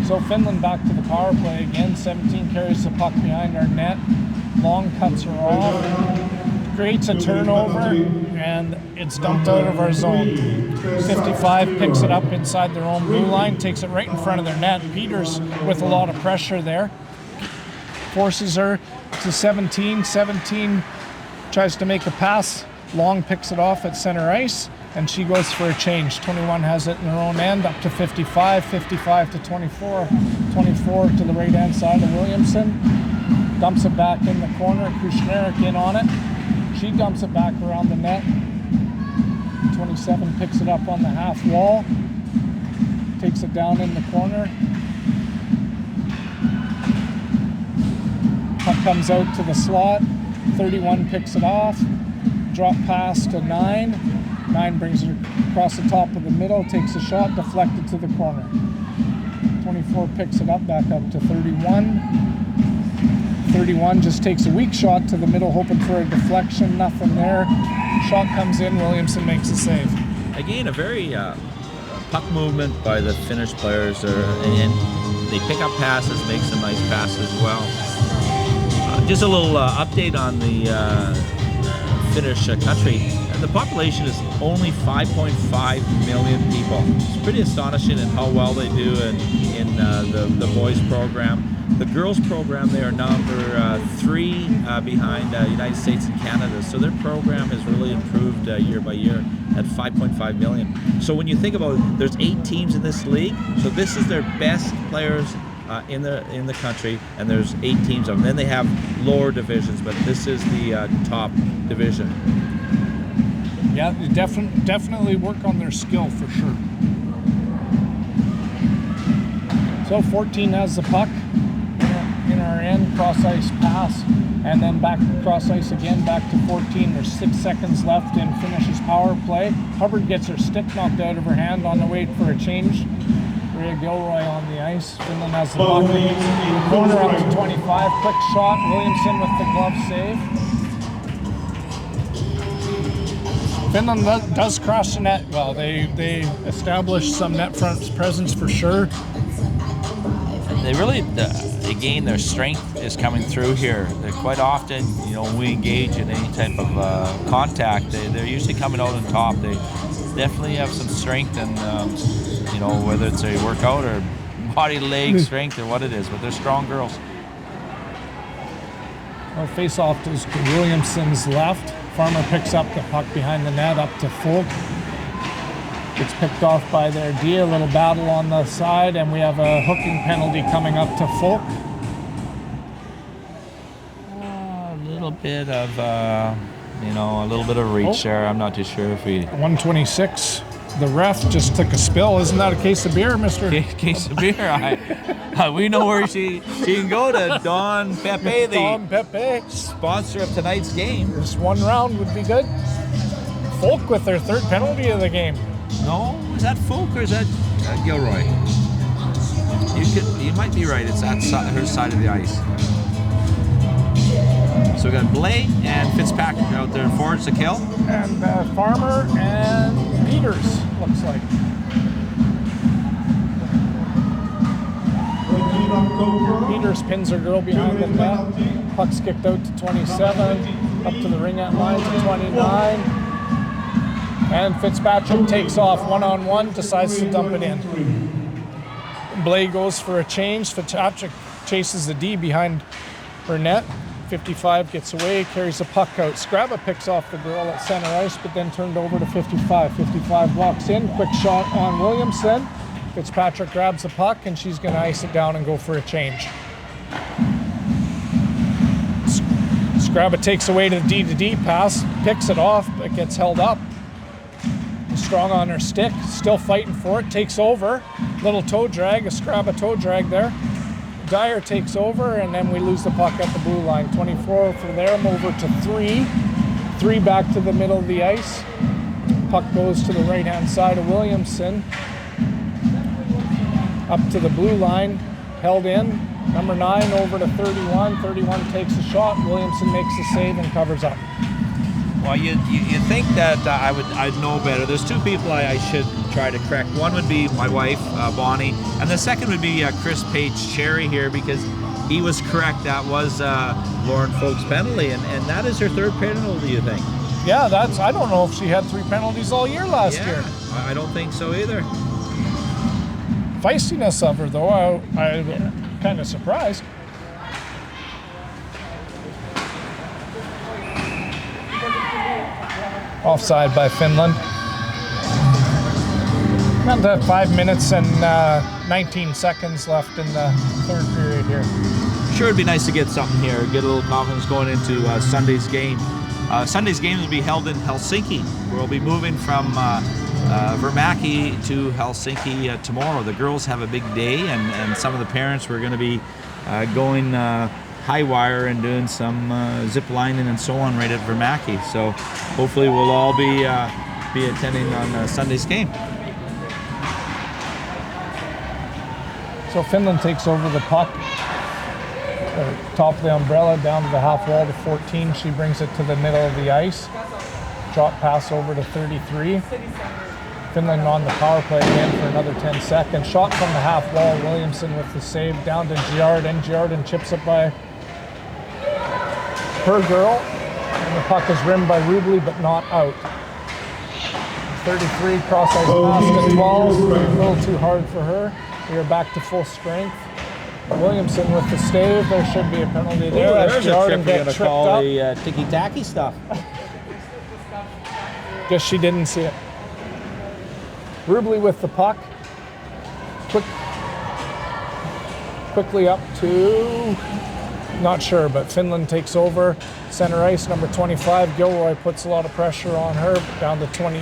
So Finland back to the power play again. 17 carries the puck behind our net. Long cuts her off. Creates a turnover, and it's dumped out of our zone. 55 picks it up inside their own blue line, takes it right in front of their net. Peters with a lot of pressure there. Forces her to 17. 17 tries to make a pass. Long picks it off at center ice, and she goes for a change. 21 has it in her own end, up to 55. 55 to 24. 24 to the right-hand side of Williamson. Dumps it back in the corner. Kushnerek in on it. She dumps it back around the net. 27 picks it up on the half wall. Takes it down in the corner. Puck comes out to the slot. 31 picks it off. Drop pass to 9. 9 brings it across the top of the middle. Takes a shot, deflected to the corner. 24 picks it up, back up to 31. 31 just takes a weak shot to the middle, hoping for a deflection. Nothing there. Shot comes in. Williamson makes a save. Again, a very puck movement by the Finnish players, and they pick up passes, make some nice passes as well. Just a little update on the Finnish country. The population is only 5.5 million people. It's pretty astonishing in how well they do in the boys program. The girls program, they are number 3 behind the United States and Canada. So their program has really improved year by year at 5.5 million. So when you think about it, there's 8 teams in this league. So this is their best players in the country, and there's 8 teams of them. Then they have lower divisions, but this is the top division. Yeah, they definitely work on their skill for sure. So 14 has the puck in our end, cross ice pass, and then back cross ice again, back to 14. There's 6 seconds left in Finish's power play. Hubbard gets her stick knocked out of her hand on the way for a change. Rhea Gilroy on the ice. Finland has the puck. Corner up to 25. Quick shot. Williamson with the glove save. Finland does cross the net well. They establish some net front presence for sure. They really, again, their strength is coming through here. They're quite often, when we engage in any type of contact, they're usually coming out on top. They definitely have some strength, and whether it's a workout or body leg strength or what it is, but they're strong girls. Well, face-off is to Williamson's left. Farmer picks up the puck behind the net up to Folk. Gets picked off by their D. A little battle on the side, and we have a hooking penalty coming up to Folk. A little bit of, a little bit of reach there. I'm not too sure if we... 126. The ref just took a spill. Isn't that a case of beer, mister? Case of beer. We know where she can go to. Don Pepe, the sponsor of tonight's game. Just one round would be good. Folk with their 3rd penalty of the game. No, is that Folk or is that Gilroy? You might be right. It's that her side of the ice. So we got Blay and Fitzpatrick out there forwards to kill. And Farmer and Peters, looks like. Regina Cougars. Peters pins her girl behind the net. Puck's kicked out to 27, up to the ring at line to 29. And Fitzpatrick takes off one-on-one, decides to dump it in. Blay goes for a change. Fitzpatrick chases the D behind her net. 55 gets away, carries the puck out. Scrabba picks off the girl at center ice, but then turned over to 55. 55 walks in, quick shot on Williamson. Fitzpatrick grabs the puck, and she's going to ice it down and go for a change. Scrabba takes away to the D pass, picks it off, but gets held up. Strong on her stick, still fighting for it, takes over. Little toe drag, a Scrabba toe drag there. Dyer takes over, and then we lose the puck at the blue line. 24 from there, over to 3. 3 back to the middle of the ice. Puck goes to the right-hand side of Williamson. Up to the blue line, held in. Number 9 over to 31. 31 takes a shot. Williamson makes the save and covers up. Well, you think that I'd know better. There's two people I should try to correct. One would be my wife, Bonnie, and the second would be Chris Page Cherry here, because he was correct. That was Lauren Folk's penalty, and that is her third penalty, you think? Yeah, I don't know if she had 3 penalties all year last year. I don't think so either. Feistiness of her, though, I'm kind of surprised. Offside by Finland. About 5 minutes and 19 seconds left in the third period here. Sure, it'd be nice to get something here, get a little confidence going into Sunday's game. Sunday's game will be held in Helsinki. We'll be moving from Vermaki to Helsinki tomorrow. The girls have a big day, and some of the parents were going to be going high wire and doing some zip lining and so on right at Vermaki. So hopefully we'll all be attending on Sunday's game. So Finland takes over the puck, top of the umbrella, down to the half wall to 14. She brings it to the middle of the ice. Drop pass over to 33. Finland on the power play again for another 10 seconds. Shot from the half wall. Williamson with the save down to Giardin. Giardin chips it by her girl. And the puck is rimmed by Rubley, but not out. 33 cross ice pass to 12. A little too hard for her. We are back to full strength. Williamson with the stave. There should be a penalty there. There's a trip you're going to call the ticky-tacky stuff. Guess she didn't see it. Rubley with the puck. Quickly up to, not sure, but Finland takes over. Center ice, number 25. Gilroy puts a lot of pressure on her, down to 20.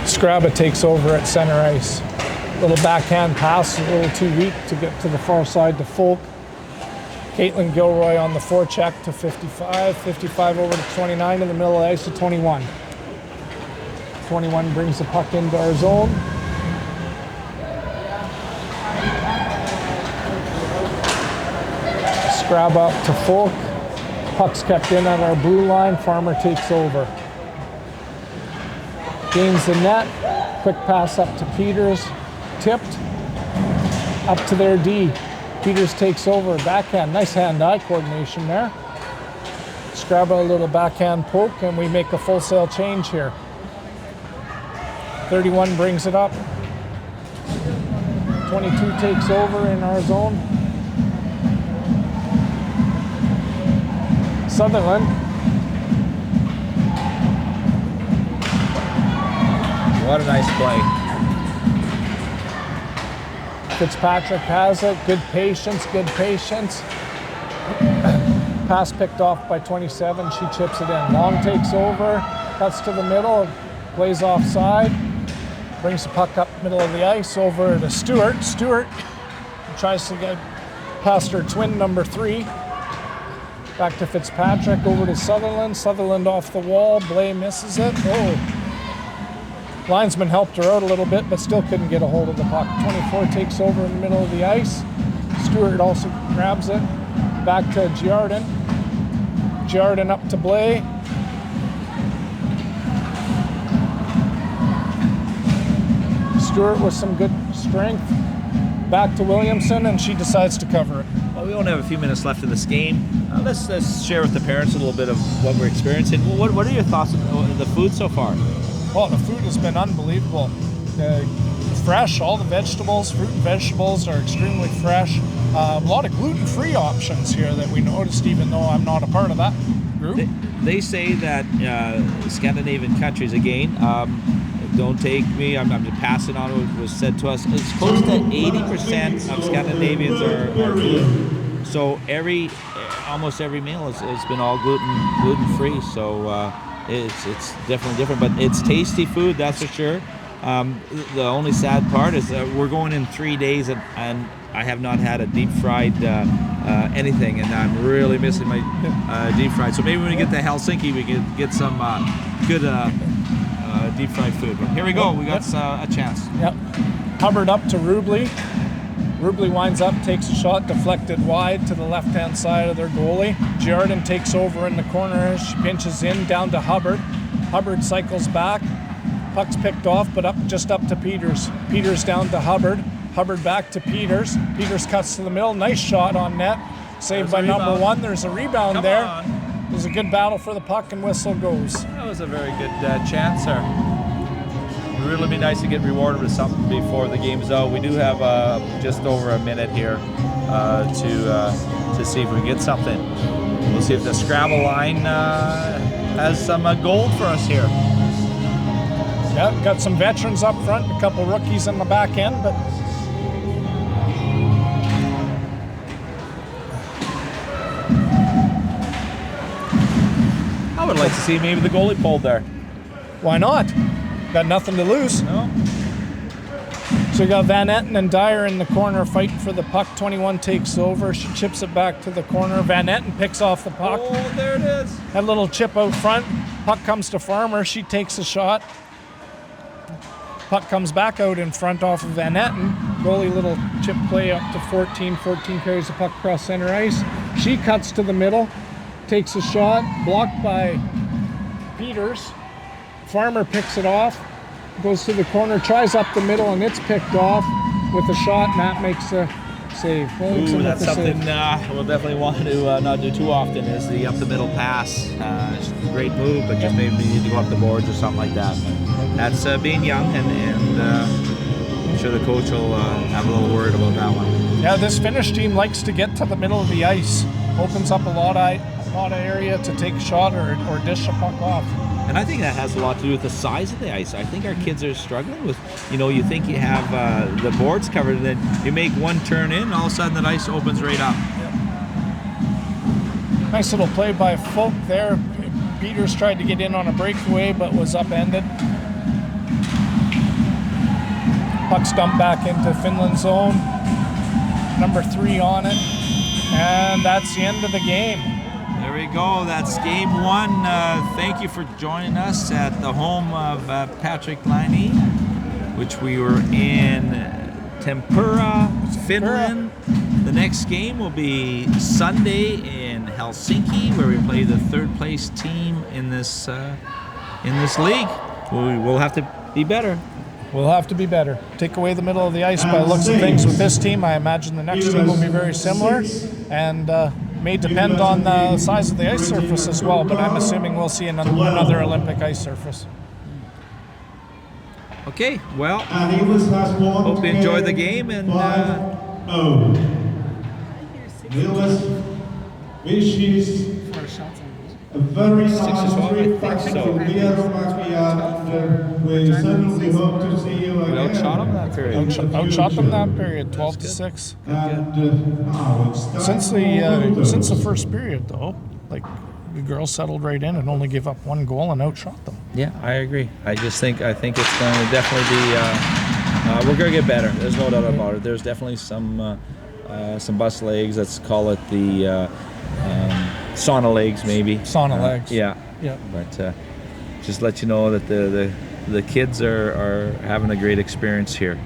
Scrabba takes over at center ice. Little backhand pass, a little too weak to get to the far side to Folk. Caitlin Gilroy on the forecheck to 55. 55 over to 29 in the middle of the ice to 21. 21 brings the puck into our zone. Scrabba up to Folk. Puck's kept in on our blue line. Farmer takes over. Gains the net. Quick pass up to Peters. Tipped. Up to their D. Peters takes over. Backhand. Nice hand-eye coordination there. Scrabba a little backhand poke, and we make a full sail change here. 31 brings it up. 22 takes over in our zone. Sutherland. What a nice play. Fitzpatrick has it. Good patience, good patience. Pass picked off by 27. She chips it in. Long takes over. Cuts to the middle. Plays offside. Brings the puck up middle of the ice over to Stewart. Stewart tries to get past her twin, number 3. Back to Fitzpatrick. Over to Sutherland. Sutherland off the wall. Blay misses it. Oh. Linesman helped her out a little bit, but still couldn't get a hold of the puck. 24 takes over in the middle of the ice. Stewart also grabs it. Back to Giardin. Giardin up to Blay. Stewart with some good strength. Back to Williamson, and she decides to cover it. Well, we only have a few minutes left in this game. Let's share with the parents a little bit of what we're experiencing. What are your thoughts on the food so far? Well, the food has been unbelievable. Fresh, all the vegetables, fruit and vegetables are extremely fresh. A lot of gluten-free options here that we noticed, even though I'm not a part of that group. They say that Scandinavian countries, again, don't take me, I'm just passing on what was said to us. It's close to 80% of Scandinavians are gluten. So almost every meal has been all gluten-free. So it's definitely different, but it's tasty food, that's for sure. The only sad part is that we're going in 3 days, and I have not had a deep fried anything, and I'm really missing my deep fried. So maybe when we get to Helsinki, we can get some good deep fried food. But here we go. We got a chance. Yep. Hubbard up to Rubley. Rubley winds up, takes a shot, deflected wide to the left-hand side of their goalie. Giardin takes over in the corner. She pinches in, down to Hubbard. Hubbard cycles back. Puck's picked off, but just up to Peters. Peters down to Hubbard. Hubbard back to Peters. Peters cuts to the middle. Nice shot on net. Saved by number one. There's a rebound there. There's a good battle for the puck, and whistle goes. That was a very good chance there. It would really be nice to get rewarded with something before the game's out. We do have just over a minute here to see if we get something. We'll see if the Scrabble line has some gold for us here. Yeah, got some veterans up front, a couple rookies in the back end, but I would like to see maybe the goalie pulled there. why not? Got nothing to lose. No. So you got Van Etten and Dyer in the corner fighting for the puck. 21 takes over. She chips it back to the corner. Van Etten picks off the puck. Oh, there it is. That little chip out front. Puck comes to Farmer. She takes a shot. Puck comes back out in front off of Van Etten. Goalie little chip play up to 14. 14 carries the puck across center ice. She cuts to the middle. Takes a shot. Blocked by Peters. Farmer picks it off. Goes to the corner, tries up the middle, and it's picked off with a shot, and that makes a save. Ooh, that's something we'll definitely want to not do too often, is the up the middle pass. It's a great move, but just maybe need to go up the boards or something like that. That's being young, and I'm sure the coach will have a little worried about that one. Yeah, this Finnish team likes to get to the middle of the ice. Opens up a lot of area to take a shot or dish a puck off. And I think that has a lot to do with the size of the ice. I think our kids are struggling with, you think you have the boards covered, and then you make one turn in, and all of a sudden that ice opens right up. Yep. Nice little play by Folk there. Peters tried to get in on a breakaway, but was upended. Puck's dumped back into Finland's zone. Number 3 on it. And that's the end of the game. There we go. That's game 1. Thank you for joining us at the home of Patrick Laine, which we were in Tampere, Finland. The next game will be Sunday in Helsinki, where we play the 3rd place team in this league. We'll have to be better. We'll have to be better. Take away the middle of the ice by the looks of things with this team. I imagine the next team will be very similar, and may depend on the size of the ice surface as well, but I'm assuming we'll see another Olympic ice surface. Okay, well, hope you enjoyed the game, and Ilves wishes a very nice trip back to Vieromaki, and we certainly hope to see you again. We outshot them that period. Outshot them that period, 12-6. And now it's time Since the first period, though, like the girls settled right in and only gave up 1 goal and outshot them. Yeah, I agree. I think it's going to definitely be. We're going to get better. There's no doubt about it. There's definitely some bus legs. Let's call it the sauna legs, maybe. Sauna legs. Yeah. Yeah. But just let you know that the the kids are having a great experience here.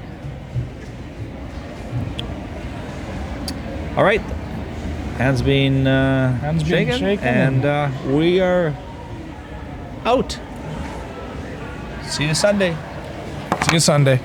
All right, hands being shaken, and we are out. See you Sunday. See you Sunday.